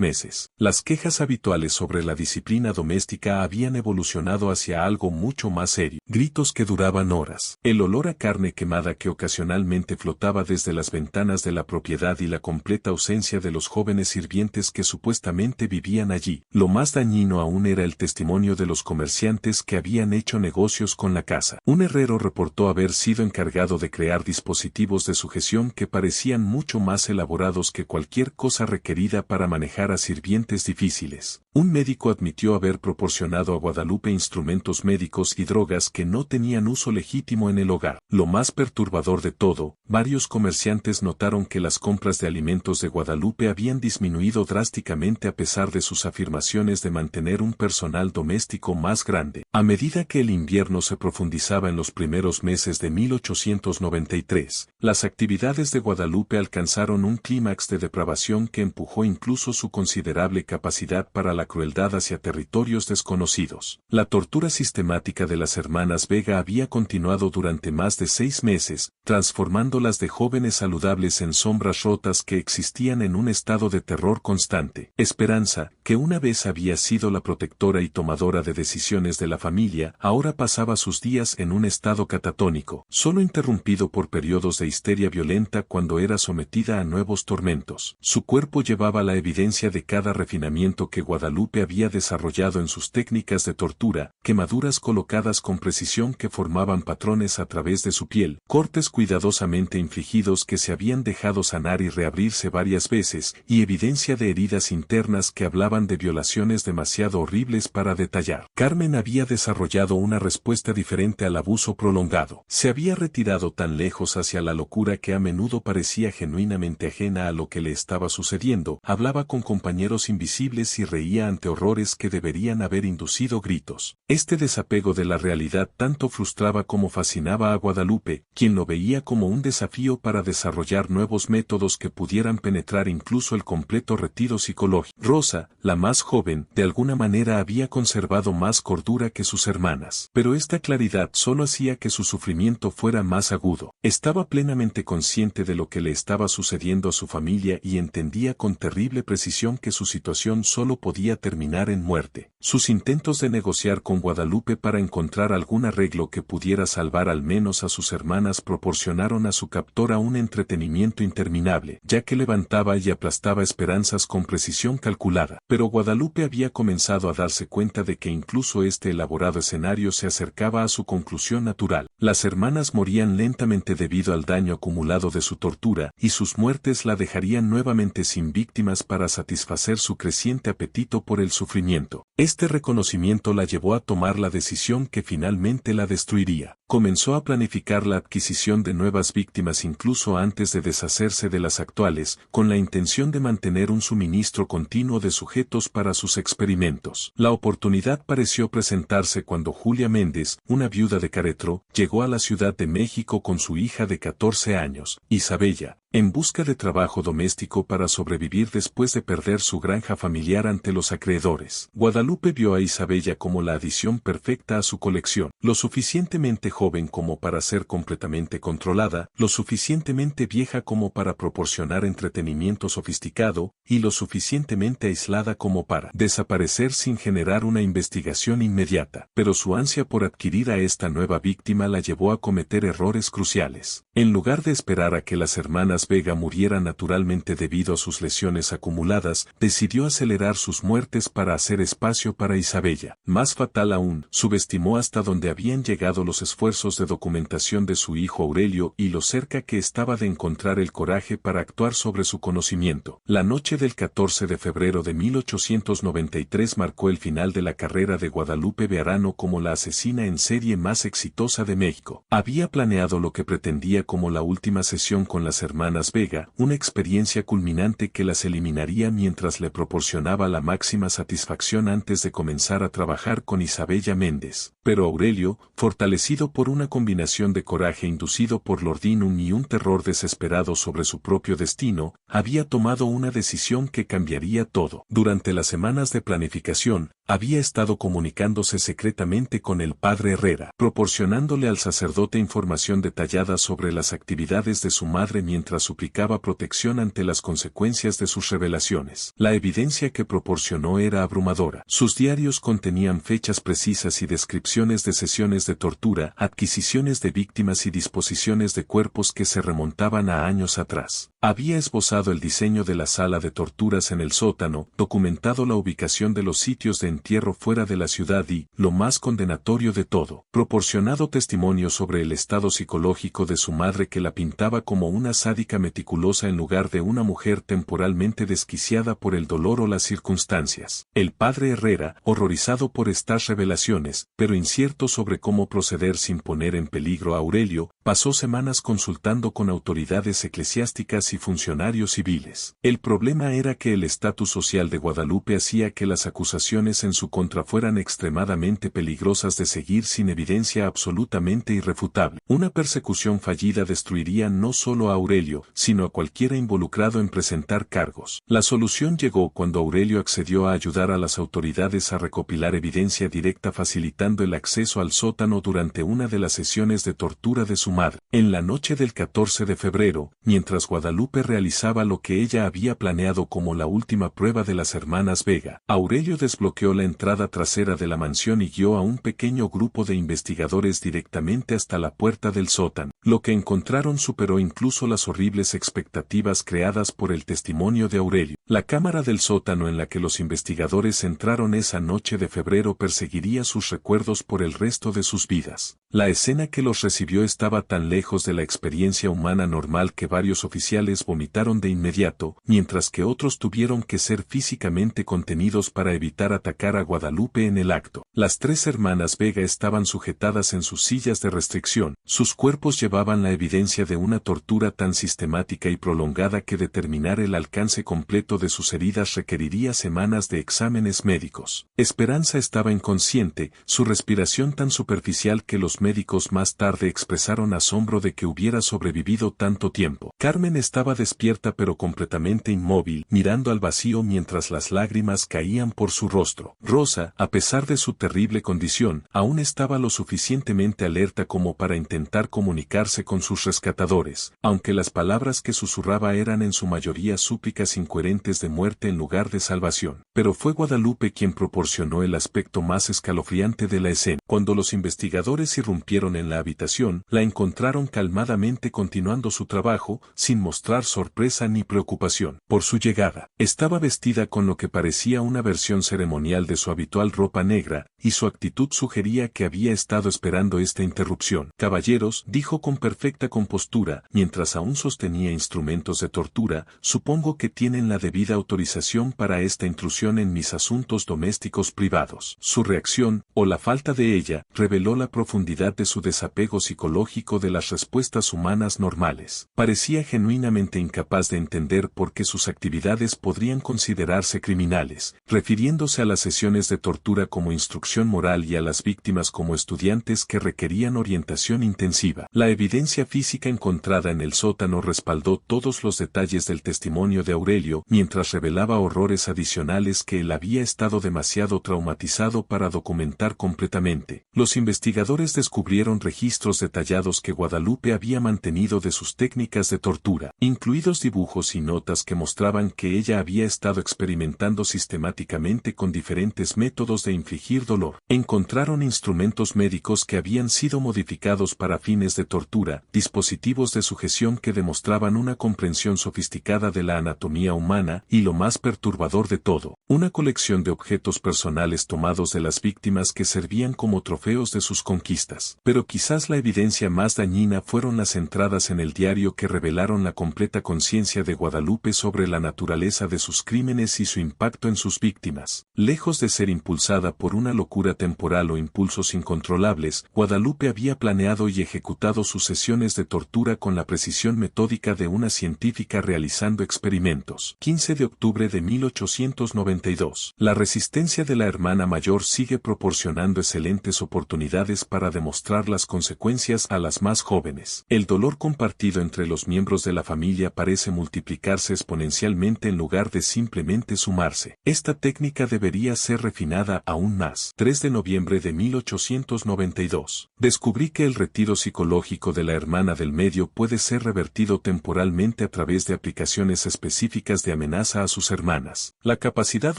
meses. Las quejas habituales sobre la disciplina doméstica habían evolucionado hacia algo mucho más serio. Gritos que duraban horas. El olor a carne quemada que ocasionalmente flotaba desde las ventanas de la propiedad y la completa ausencia de los jóvenes sirvientes que supuestamente vivían allí. Lo más dañino aún era el testimonio de los comerciantes que habían hecho negocios con la casa. Un herrero reportó haber sido encargado de crear dispositivos de sujeción que parecían mucho más elaborados que cualquier cosa requerida para manejar a sirvientes difíciles. Un médico admitió haber proporcionado a Guadalupe instrumentos médicos y drogas que no tenían uso legítimo en el hogar. Lo más perturbador de todo, varios comerciantes notaron que las compras de alimentos de Guadalupe habían disminuido drásticamente a pesar de sus afirmaciones de mantener un personal doméstico más grande. A medida que el invierno se profundizaba en los primeros meses de 1893, las actividades de Guadalupe alcanzaron un clímax de depravación que empujó incluso su considerable capacidad para la crueldad hacia territorios desconocidos. La tortura sistemática de las hermanas Vega había continuado durante más de 6 meses, transformándolas de jóvenes saludables en sombras rotas que existían en un estado de terror constante. Esperanza, que una vez había sido la protectora y tomadora de decisiones de la familia, ahora pasaba sus días en un estado catatónico, solo interrumpido por periodos de histeria violenta cuando era sometida a nuevos tormentos. Su cuerpo llevaba la evidencia de cada refinamiento que Guadalupe había desarrollado en sus técnicas de tortura, quemaduras colocadas con precisión que formaban patrones a través de su piel, cortes cuidadosamente infligidos que se habían dejado sanar y reabrirse varias veces, y evidencia de heridas internas que hablaban de violaciones demasiado horribles para detallar. Carmen había desarrollado una respuesta diferente al abuso prolongado. Se había retirado tan lejos hacia la locura que a menudo parecía genuinamente ajena a lo que le estaba sucediendo, hablaba con compañeros invisibles y reía ante horrores que deberían haber inducido gritos. Este desapego de la realidad tanto frustraba como fascinaba a Guadalupe, quien lo veía como un desafío para desarrollar nuevos métodos que pudieran penetrar incluso el completo retiro psicológico. Rosa, la más joven, de alguna manera había conservado más cordura que sus hermanas. Pero esta claridad solo hacía que su sufrimiento fuera más agudo. Estaba plenamente consciente de lo que le estaba sucediendo a su familia y entendía con terrible precisión que su situación solo podía terminar en muerte. Sus intentos de negociar con Guadalupe para encontrar algún arreglo que pudiera salvar al menos a sus hermanas proporcionaron a su captora un entretenimiento interminable, ya que levantaba y aplastaba esperanzas con precisión calculada. Pero Guadalupe había comenzado a darse cuenta de que incluso este elaborado escenario se acercaba a su conclusión natural. Las hermanas morían lentamente debido al daño acumulado de su tortura, y sus muertes la dejarían nuevamente sin víctimas para satisfacer su creciente apetito por el sufrimiento. Este reconocimiento la llevó a tomar la decisión que finalmente la destruiría. Comenzó a planificar la adquisición de nuevas víctimas incluso antes de deshacerse de las actuales, con la intención de mantener un suministro continuo de sujetos para sus experimentos. La oportunidad pareció presentarse cuando Julia Méndez, una viuda de Caretro, llegó a la Ciudad de México con su hija de 14 años, Isabella, en busca de trabajo doméstico para sobrevivir después de perder su granja familiar ante los acreedores. Guadalupe vio a Isabella como la adición perfecta a su colección, lo suficientemente joven como para ser completamente controlada, lo suficientemente vieja como para proporcionar entretenimiento sofisticado, y lo suficientemente aislada como para desaparecer sin generar una investigación inmediata. Pero su ansia por adquirir a esta nueva víctima la llevó a cometer errores cruciales. En lugar de esperar a que las hermanas hermanas Vega muriera naturalmente debido a sus lesiones acumuladas, decidió acelerar sus muertes para hacer espacio para Isabella. Más fatal aún, subestimó hasta dónde habían llegado los esfuerzos de documentación de su hijo Aurelio y lo cerca que estaba de encontrar el coraje para actuar sobre su conocimiento. La noche del 14 de febrero de 1893 marcó el final de la carrera de Guadalupe Bearano como la asesina en serie más exitosa de México. Había planeado lo que pretendía como la última sesión con las hermanas Vega, una experiencia culminante que las eliminaría mientras le proporcionaba la máxima satisfacción antes de comenzar a trabajar con Isabella Méndez. Pero Aurelio, fortalecido por una combinación de coraje inducido por Lordinum y un terror desesperado sobre su propio destino, había tomado una decisión que cambiaría todo. Durante las semanas de planificación, había estado comunicándose secretamente con el padre Herrera, proporcionándole al sacerdote información detallada sobre las actividades de su madre mientras suplicaba protección ante las consecuencias de sus revelaciones. La evidencia que proporcionó era abrumadora. Sus diarios contenían fechas precisas y descripciones de sesiones de tortura, adquisiciones de víctimas y disposiciones de cuerpos que se remontaban a años atrás. Había esbozado el diseño de la sala de torturas en el sótano, documentado la ubicación de los sitios de entierro fuera de la ciudad y, lo más condenatorio de todo, proporcionado testimonio sobre el estado psicológico de su madre que la pintaba como una sádica meticulosa en lugar de una mujer temporalmente desquiciada por el dolor o las circunstancias. El padre Herrera, horrorizado por estas revelaciones, pero incierto sobre cómo proceder sin poner en peligro a Aurelio, pasó semanas consultando con autoridades eclesiásticas y funcionarios civiles. El problema era que el estatus social de Guadalupe hacía que las acusaciones en su contra fueran extremadamente peligrosas de seguir sin evidencia absolutamente irrefutable. Una persecución fallida destruiría no solo a Aurelio, sino a cualquiera involucrado en presentar cargos. La solución llegó cuando Aurelio accedió a ayudar a las autoridades a recopilar evidencia directa facilitando el acceso al sótano durante una de las sesiones de tortura de su madre. En la noche del 14 de febrero, mientras Guadalupe realizaba lo que ella había planeado como la última prueba de las hermanas Vega, Aurelio desbloqueó la entrada trasera de la mansión y guió a un pequeño grupo de investigadores directamente hasta la puerta del sótano. Lo que encontraron superó incluso las horribles expectativas creadas por el testimonio de Aurelio. La cámara del sótano en la que los investigadores entraron esa noche de febrero perseguiría sus recuerdos por el resto de sus vidas. La escena que los recibió estaba tan lejos de la experiencia humana normal que varios oficiales vomitaron de inmediato, mientras que otros tuvieron que ser físicamente contenidos para evitar atacar a Guadalupe en el acto. Las tres hermanas Vega estaban sujetadas en sus sillas de restricción, sus cuerpos llevaban la evidencia de una tortura tan sistemática y prolongada que determinar el alcance completo de sus heridas requeriría semanas de exámenes médicos. Esperanza estaba inconsciente, su respiración tan superficial que los médicos más tarde expresaron asombro de que hubiera sobrevivido tanto tiempo. Carmen estaba despierta pero completamente inmóvil, mirando al vacío mientras las lágrimas caían por su rostro. Rosa, a pesar de su terrible condición, aún estaba lo suficientemente alerta como para intentar comunicarse con sus rescatadores, aunque las palabras que susurraba eran en su mayoría súplicas incoherentes de muerte en lugar de salvación. Pero fue Guadalupe quien proporcionó el aspecto más escalofriante de la escena. Cuando los investigadores irrumpieron en la habitación, la encontraron calmadamente continuando su trabajo, sin mostrar sorpresa ni preocupación por su llegada. Estaba vestida con lo que parecía una versión ceremonial de su habitual ropa negra, y su actitud sugería que había estado esperando esta interrupción. Caballeros, dijo con perfecta compostura, mientras aún sostenía instrumentos de tortura, supongo que tienen la debida autorización para esta intrusión en mis asuntos domésticos privados. Su reacción, o la falta de ella, reveló la profundidad de su desapego psicológico de las respuestas humanas normales. Parecía genuinamente incapaz de entender por qué sus actividades podrían considerarse criminales, refiriéndose a las sesiones de tortura como instrucción moral y a las víctimas como estudiantes que requerían orientación intensiva. La evidencia física encontrada en el sótano respaldó todos los detalles del testimonio de Aurelio, mientras revelaba horrores adicionales que él había estado demasiado traumatizado para documentar completamente. Los investigadores descubrieron registros detallados que Guadalupe había mantenido de sus técnicas de tortura, incluidos dibujos y notas que mostraban que ella había estado experimentando sistemáticamente con diferentes diferentes métodos de infligir dolor. Encontraron instrumentos médicos que habían sido modificados para fines de tortura, dispositivos de sujeción que demostraban una comprensión sofisticada de la anatomía humana y, lo más perturbador de todo, una colección de objetos personales tomados de las víctimas que servían como trofeos de sus conquistas. Pero quizás la evidencia más dañina fueron las entradas en el diario que revelaron la completa conciencia de Guadalupe sobre la naturaleza de sus crímenes y su impacto en sus víctimas. Lejos de ser impulsada por una locura temporal o impulsos incontrolables, Guadalupe había planeado y ejecutado sus sesiones de tortura con la precisión metódica de una científica realizando experimentos. 15 de octubre de 1892. La resistencia de la hermana mayor sigue proporcionando excelentes oportunidades para demostrar las consecuencias a las más jóvenes. El dolor compartido entre los miembros de la familia parece multiplicarse exponencialmente en lugar de simplemente sumarse. Esta técnica debería ser refinada aún más. 3 de noviembre de 1892. Descubrí que el retiro psicológico de la hermana del medio puede ser revertido temporalmente a través de aplicaciones específicas de amenaza a sus hermanas. La capacidad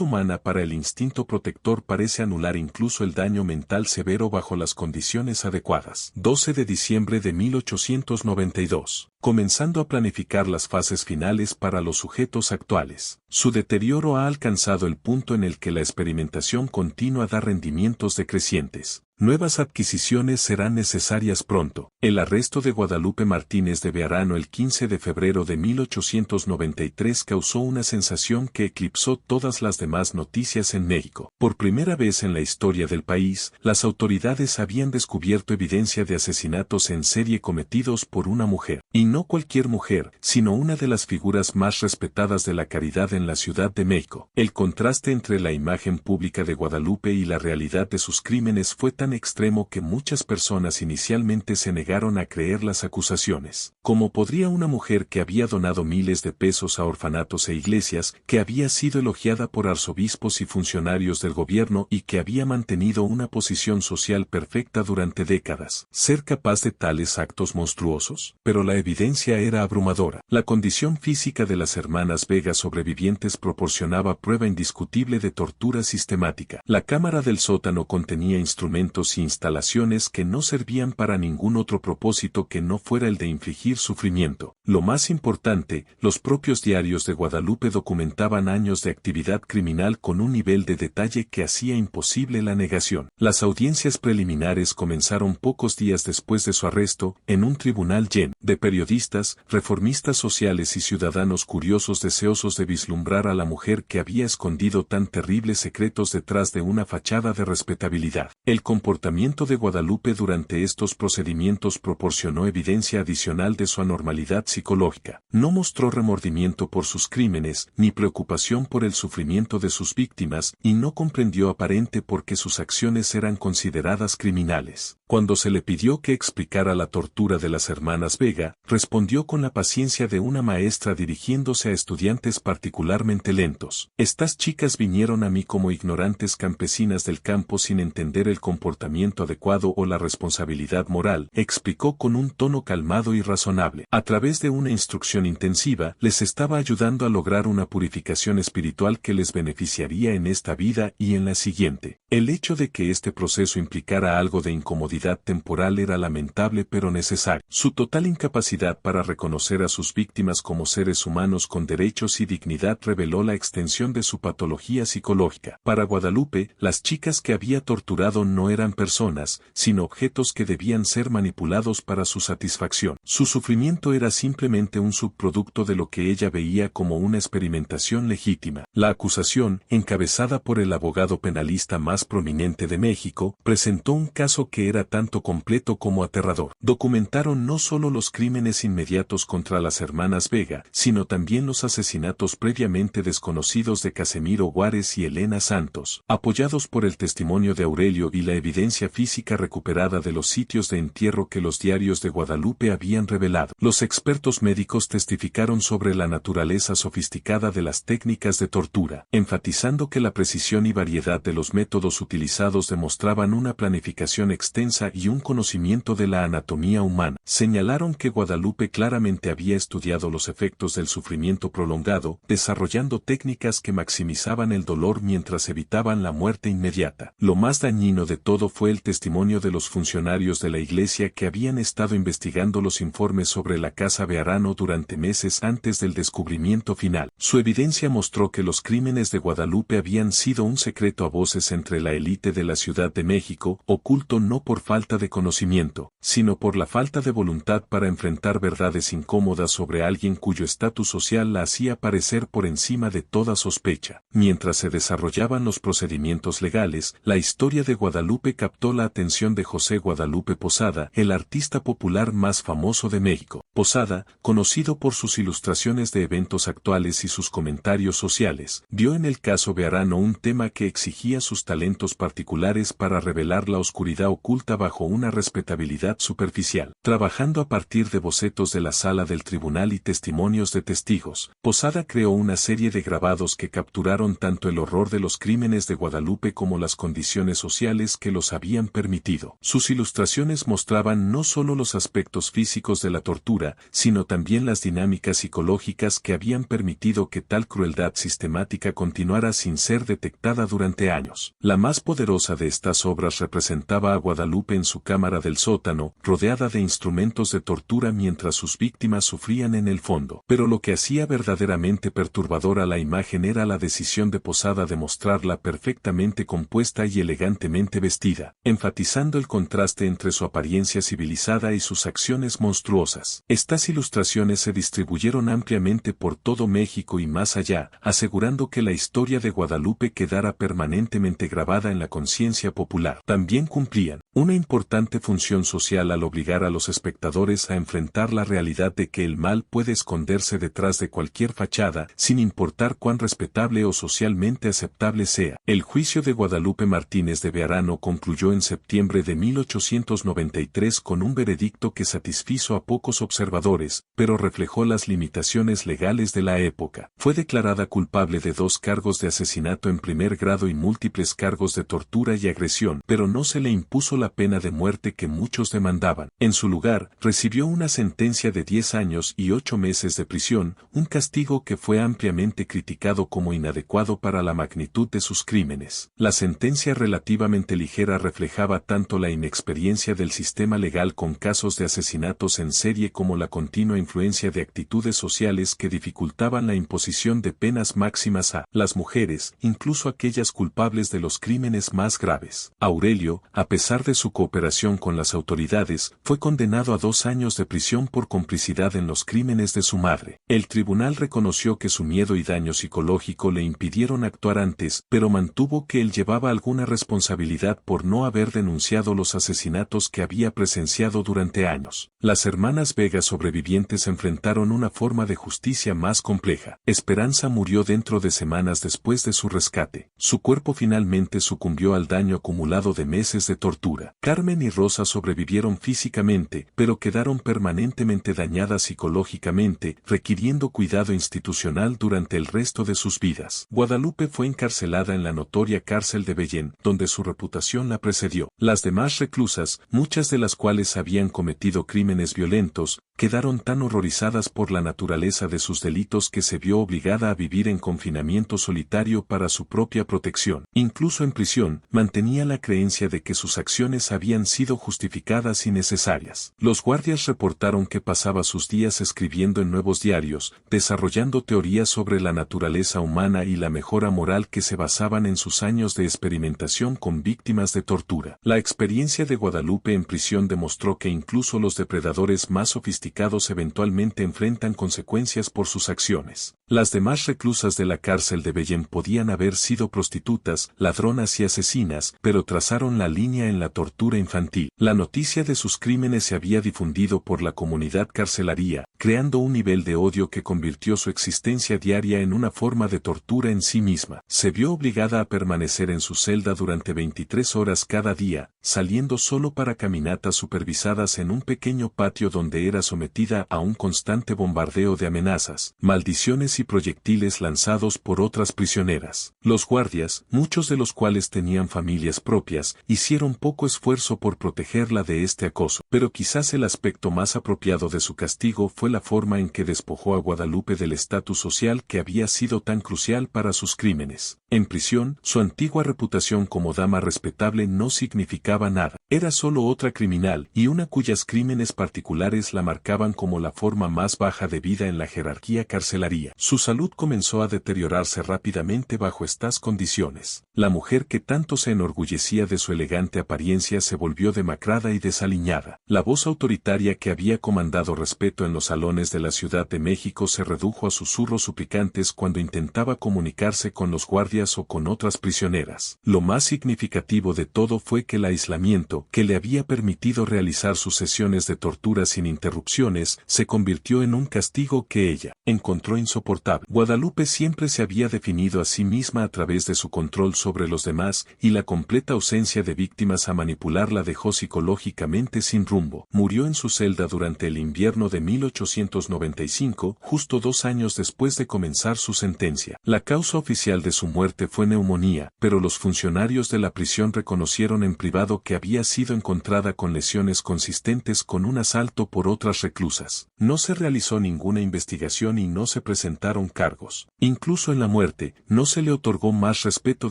humana para el instinto protector parece anular incluso el daño mental severo bajo las condiciones adecuadas. 12 de diciembre de 1892. Comenzando a planificar las fases finales para los sujetos actuales. Su deterioro ha alcanzado el punto en el que la experimentación continua da rendimientos decrecientes. Nuevas adquisiciones serán necesarias pronto. El arresto de Guadalupe Martínez de Bearano el 15 de febrero de 1893 causó una sensación que eclipsó todas las demás noticias en México. Por primera vez en la historia del país, las autoridades habían descubierto evidencia de asesinatos en serie cometidos por una mujer. Y no cualquier mujer, sino una de las figuras más respetadas de la caridad en la Ciudad de México. El contraste entre la imagen pública de Guadalupe y la realidad de sus crímenes fue tan extremo que muchas personas inicialmente se negaron a creer las acusaciones. ¿Cómo podría una mujer que había donado miles de pesos a orfanatos e iglesias, que había sido elogiada por arzobispos y funcionarios del gobierno y que había mantenido una posición social perfecta durante décadas, ser capaz de tales actos monstruosos? Pero la evidencia era abrumadora. La condición física de las hermanas Vega sobrevivientes proporcionaba prueba indiscutible de tortura sistemática. La cámara del sótano contenía instrumentos y instalaciones que no servían para ningún otro propósito que no fuera el de infligir sufrimiento. Lo más importante, los propios diarios de Guadalupe documentaban años de actividad criminal con un nivel de detalle que hacía imposible la negación. Las audiencias preliminares comenzaron pocos días después de su arresto, en un tribunal lleno de periodistas, reformistas sociales y ciudadanos curiosos deseosos de vislumbrar a la mujer que había escondido tan terribles secretos detrás de una fachada de respetabilidad. El comportamiento de Guadalupe durante estos procedimientos proporcionó evidencia adicional de su anormalidad psicológica. No mostró remordimiento por sus crímenes, ni preocupación por el sufrimiento de sus víctimas, y no comprendió aparente por qué sus acciones eran consideradas criminales. Cuando se le pidió que explicara la tortura de las hermanas Vega, respondió con la paciencia de una maestra dirigiéndose a estudiantes particularmente lentos. Estas chicas vinieron a mí como ignorantes campesinas del campo sin entender el comportamiento adecuado o la responsabilidad moral, explicó con un tono calmado y razonable. A través de una instrucción intensiva, les estaba ayudando a lograr una purificación espiritual que les beneficiaría en esta vida y en la siguiente. El hecho de que este proceso implicara algo de incomodidad temporal era lamentable pero necesario. Su total incapacidad para reconocer a sus víctimas como seres humanos con derechos y dignidad reveló la extensión de su patología psicológica. Para Guadalupe, las chicas que había torturado no eran personas, sino objetos que debían ser manipulados para su satisfacción. Su sufrimiento era simplemente un subproducto de lo que ella veía como una experimentación legítima. La acusación, encabezada por el abogado penalista más prominente de México, presentó un caso que era tanto completo como aterrador. Documentaron no solo los crímenes inmediatos contra las hermanas Vega, sino también los asesinatos previamente desconocidos de Casimiro Juárez y Elena Santos, apoyados por el testimonio de Aurelio y la evidencia física recuperada de los sitios de entierro que los diarios de Guadalupe habían revelado. Los expertos médicos testificaron sobre la naturaleza sofisticada de las técnicas de tortura, enfatizando que la precisión y variedad de los métodos utilizados demostraban una planificación extensa naturaleza y un conocimiento de la anatomía humana. Señalaron que Guadalupe claramente había estudiado los efectos del sufrimiento prolongado, desarrollando técnicas que maximizaban el dolor mientras evitaban la muerte inmediata. Lo más dañino de todo fue el testimonio de los funcionarios de la iglesia que habían estado investigando los informes sobre la casa Bearano durante meses antes del descubrimiento final. Su evidencia mostró que los crímenes de Guadalupe habían sido un secreto a voces entre la élite de la Ciudad de México, oculto no por falta de conocimiento, sino por la falta de voluntad para enfrentar verdades incómodas sobre alguien cuyo estatus social la hacía parecer por encima de toda sospecha. Mientras se desarrollaban los procedimientos legales, la historia de Guadalupe captó la atención de José Guadalupe Posada, el artista popular más famoso de México. Posada, conocido por sus ilustraciones de eventos actuales y sus comentarios sociales, vio en el caso Bearano un tema que exigía sus talentos particulares para revelar la oscuridad oculta bajo una respetabilidad superficial. Trabajando a partir de bocetos de la sala del tribunal y testimonios de testigos, Posada creó una serie de grabados que capturaron tanto el horror de los crímenes de Guadalupe como las condiciones sociales que los habían permitido. Sus ilustraciones mostraban no solo los aspectos físicos de la tortura, sino también las dinámicas psicológicas que habían permitido que tal crueldad sistemática continuara sin ser detectada durante años. La más poderosa de estas obras representaba a Guadalupe en su cámara del sótano, rodeada de instrumentos de tortura mientras sus víctimas sufrían en el fondo. Pero lo que hacía verdaderamente perturbadora la imagen era la decisión de Posada de mostrarla perfectamente compuesta y elegantemente vestida, enfatizando el contraste entre su apariencia civilizada y sus acciones monstruosas. Estas ilustraciones se distribuyeron ampliamente por todo México y más allá, asegurando que la historia de Guadalupe quedara permanentemente grabada en la conciencia popular. También cumplían una importante función social al obligar a los espectadores a enfrentar la realidad de que el mal puede esconderse detrás de cualquier fachada, sin importar cuán respetable o socialmente aceptable sea. El juicio de Guadalupe Martínez de Bearano concluyó en septiembre de 1893 con un veredicto que satisfizo a pocos observadores, pero reflejó las limitaciones legales de la época. Fue declarada culpable de 2 cargos de asesinato en primer grado y múltiples cargos de tortura y agresión, pero no se le impuso la pena de muerte que muchos demandaban. En su lugar, recibió una sentencia de 10 años y 8 meses de prisión, un castigo que fue ampliamente criticado como inadecuado para la magnitud de sus crímenes. La sentencia relativamente ligera reflejaba tanto la inexperiencia del sistema legal con casos de asesinatos en serie como la continua influencia de actitudes sociales que dificultaban la imposición de penas máximas a las mujeres, incluso aquellas culpables de los crímenes más graves. Aurelio, a pesar de su cooperación con las autoridades, fue condenado a 2 años de prisión por complicidad en los crímenes de su madre. El tribunal reconoció que su miedo y daño psicológico le impidieron actuar antes, pero mantuvo que él llevaba alguna responsabilidad por no haber denunciado los asesinatos que había presenciado durante años. Las hermanas Vega sobrevivientes enfrentaron una forma de justicia más compleja. Esperanza murió dentro de semanas después de su rescate. Su cuerpo finalmente sucumbió al daño acumulado de meses de tortura. Carmen y Rosa sobrevivieron físicamente, pero quedaron permanentemente dañadas psicológicamente, requiriendo cuidado institucional durante el resto de sus vidas. Guadalupe fue encarcelada en la notoria cárcel de Bellén, donde su reputación la precedió. Las demás reclusas, muchas de las cuales habían cometido crímenes violentos, quedaron tan horrorizadas por la naturaleza de sus delitos que se vio obligada a vivir en confinamiento solitario para su propia protección. Incluso en prisión, mantenía la creencia de que sus acciones habían sido justificadas y necesarias. Los guardias reportaron que pasaba sus días escribiendo en nuevos diarios, desarrollando teorías sobre la naturaleza humana y la mejora moral que se basaban en sus años de experimentación con víctimas de tortura. La experiencia de Guadalupe en prisión demostró que incluso los depredadores más sofisticados eventualmente enfrentan consecuencias por sus acciones. Las demás reclusas de la cárcel de Bellén podían haber sido prostitutas, ladronas y asesinas, pero trazaron la línea en la tortura infantil. La noticia de sus crímenes se había difundido por la comunidad carcelaria, creando un nivel de odio que convirtió su existencia diaria en una forma de tortura en sí misma. Se vio obligada a permanecer en su celda durante 23 horas cada día, saliendo solo para caminatas supervisadas en un pequeño patio donde era sometida sometida a un constante bombardeo de amenazas, maldiciones y proyectiles lanzados por otras prisioneras. Los guardias, muchos de los cuales tenían familias propias, hicieron poco esfuerzo por protegerla de este acoso, pero quizás el aspecto más apropiado de su castigo fue la forma en que despojó a Guadalupe del estatus social que había sido tan crucial para sus crímenes. En prisión, su antigua reputación como dama respetable no significaba nada. Era solo otra criminal y una cuyos crímenes particulares la marcaban como la forma más baja de vida en la jerarquía carcelaria. Su salud comenzó a deteriorarse rápidamente bajo estas condiciones. La mujer que tanto se enorgullecía de su elegante apariencia se volvió demacrada y desaliñada. La voz autoritaria que había comandado respeto en los salones de la Ciudad de México se redujo a susurros suplicantes cuando intentaba comunicarse con los guardias o con otras prisioneras. Lo más significativo de todo fue que el aislamiento, que le había permitido realizar sus sesiones de tortura sin interrupciones, se convirtió en un castigo que ella encontró insoportable. Guadalupe siempre se había definido a sí misma a través de su control sobre los demás, y la completa ausencia de víctimas a manipular la dejó psicológicamente sin rumbo. Murió en su celda durante el invierno de 1895, justo 2 años después de comenzar su sentencia. La causa oficial de su muerte fue neumonía, pero los funcionarios de la prisión reconocieron en privado que había sido encontrada con lesiones consistentes con un asalto por otras reclusas. No se realizó ninguna investigación y no se presentaron cargos. Incluso en la muerte, no se le otorgó más respeto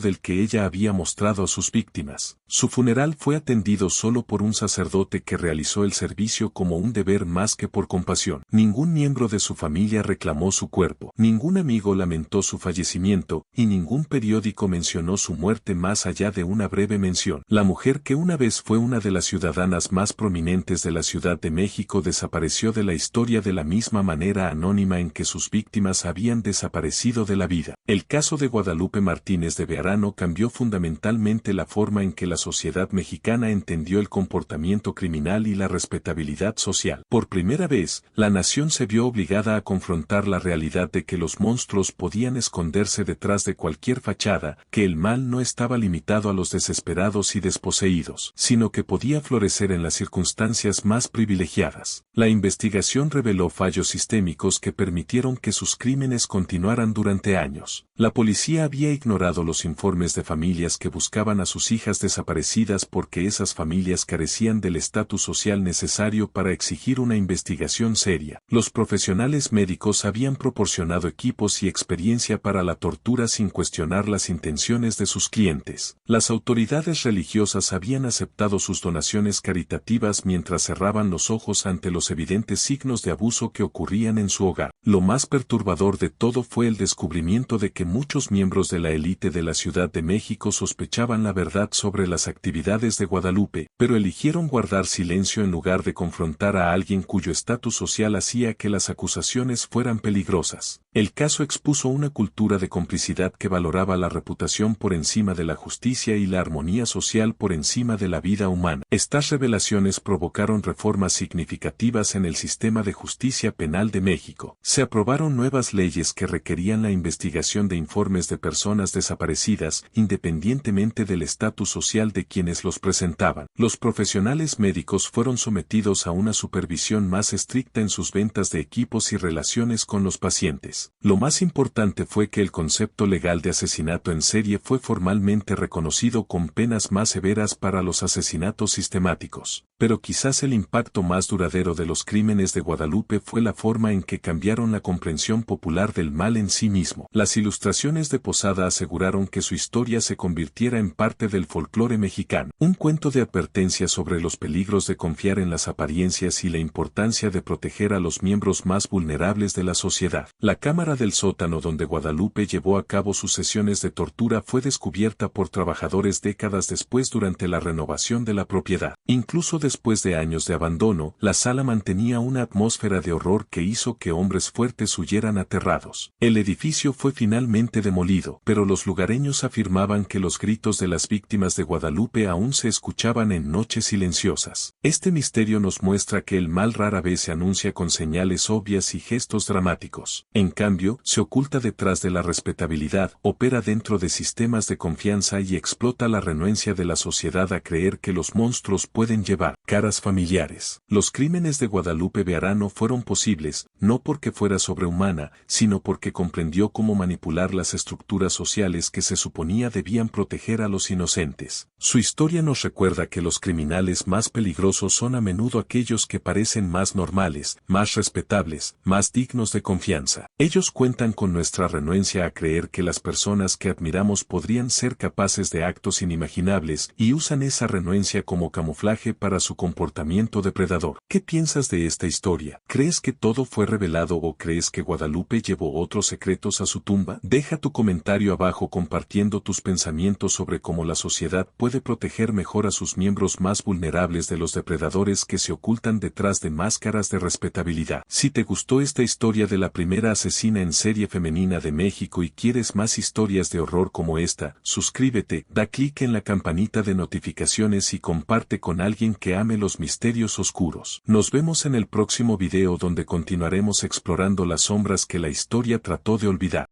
del que ella había mostrado a sus víctimas. Su funeral fue atendido solo por un sacerdote que realizó el servicio como un deber más que por compasión. Ningún miembro de su familia reclamó su cuerpo, ningún amigo lamentó su fallecimiento, y ningún periódico mencionó su muerte más allá de una breve mención. La mujer que una vez fue una de las ciudadanas más prominentes de la Ciudad de México desapareció de la historia de la misma manera anónima en que sus víctimas habían desaparecido de la vida. El caso de Guadalupe Martínez de Bejarano cambió fundamentalmente la forma en que la sociedad mexicana entendió el comportamiento criminal y la respetabilidad social. Por primera vez, la nación se vio obligada a confrontar la realidad de que los monstruos podían esconderse detrás de cualquier fachada, que el mal no estaba limitado a los desesperados y desposeídos, sino que podía florecer en las circunstancias más privilegiadas. La investigación reveló fallos sistémicos que permitieron que sus crímenes continuaran durante años. La policía había ignorado los informes de familias que buscaban a sus hijas desaparecidas porque esas familias carecían del estatus social necesario para exigir una investigación seria. Los profesionales médicos habían proporcionado equipos y experiencia para la tortura sin cuestionar las intenciones de sus clientes. Las autoridades religiosas habían aceptado sus donaciones caritativas mientras cerraban los ojos ante los evidentes signos de abuso que ocurrían en su hogar. Lo más perturbador de todo fue el descubrimiento de que muchos miembros de la élite de la Ciudad de México sospechaban la verdad sobre las actividades de Guadalupe, pero eligieron guardar silencio en lugar de confrontar a alguien cuyo estatus social hacía que las acusaciones fueran peligrosas. El caso expuso una cultura de complicidad que valoraba la reputación por encima de la justicia y la armonía social por encima de la vida humana. Estas revelaciones provocaron reformas significativas en el sistema de justicia penal de México. Se aprobaron nuevas leyes que requerían la investigación de informes de personas desaparecidas, independientemente del estatus social de quienes los presentaban. Los profesionales médicos fueron sometidos a una supervisión más estricta en sus ventas de equipos y relaciones con los pacientes. Lo más importante fue que el concepto legal de asesinato en serie fue formalmente reconocido con penas más severas para los asesinatos sistemáticos. Pero quizás el impacto más duradero de los crímenes de Guadalupe fue la forma en que cambiaron la comprensión popular del mal en sí mismo. Las ilustraciones de Posada aseguraron que su historia se convirtiera en parte del folclore mexicano, un cuento de advertencia sobre los peligros de confiar en las apariencias y la importancia de proteger a los miembros más vulnerables de la sociedad. La cámara del sótano donde Guadalupe llevó a cabo sus sesiones de tortura fue descubierta por trabajadores décadas después durante la renovación de la propiedad. Incluso después de años de abandono, la sala mantenía una atmósfera de horror que hizo que hombres fuertes huyeran aterrados. El edificio fue finalmente demolido, pero los lugareños afirmaban que los gritos de las víctimas de Guadalupe aún se escuchaban en noches silenciosas. Este misterio nos muestra que el mal rara vez se anuncia con señales obvias y gestos dramáticos. En cambio, se oculta detrás de la respetabilidad, opera dentro de sistemas de confianza y explota la renuencia de la sociedad a creer que los monstruos pueden llevar Caras familiares. Los crímenes de Guadalupe Bearano fueron posibles, no porque fuera sobrehumana, sino porque comprendió cómo manipular las estructuras sociales que se suponía debían proteger a los inocentes. Su historia nos recuerda que los criminales más peligrosos son a menudo aquellos que parecen más normales, más respetables, más dignos de confianza. Ellos cuentan con nuestra renuencia a creer que las personas que admiramos podrían ser capaces de actos inimaginables y usan esa renuencia como camuflaje para su comportamiento depredador. ¿Qué piensas de esta historia? ¿Crees que todo fue revelado o crees que Guadalupe llevó otros secretos a su tumba? Deja tu comentario abajo compartiendo tus pensamientos sobre cómo la sociedad puede proteger mejor a sus miembros más vulnerables de los depredadores que se ocultan detrás de máscaras de respetabilidad. Si te gustó esta historia de la primera asesina en serie femenina de México y quieres más historias de horror como esta, suscríbete, da clic en la campanita de notificaciones y comparte con alguien que ame los misterios oscuros. Nos vemos en el próximo video donde continuaremos explorando las sombras que la historia trató de olvidar.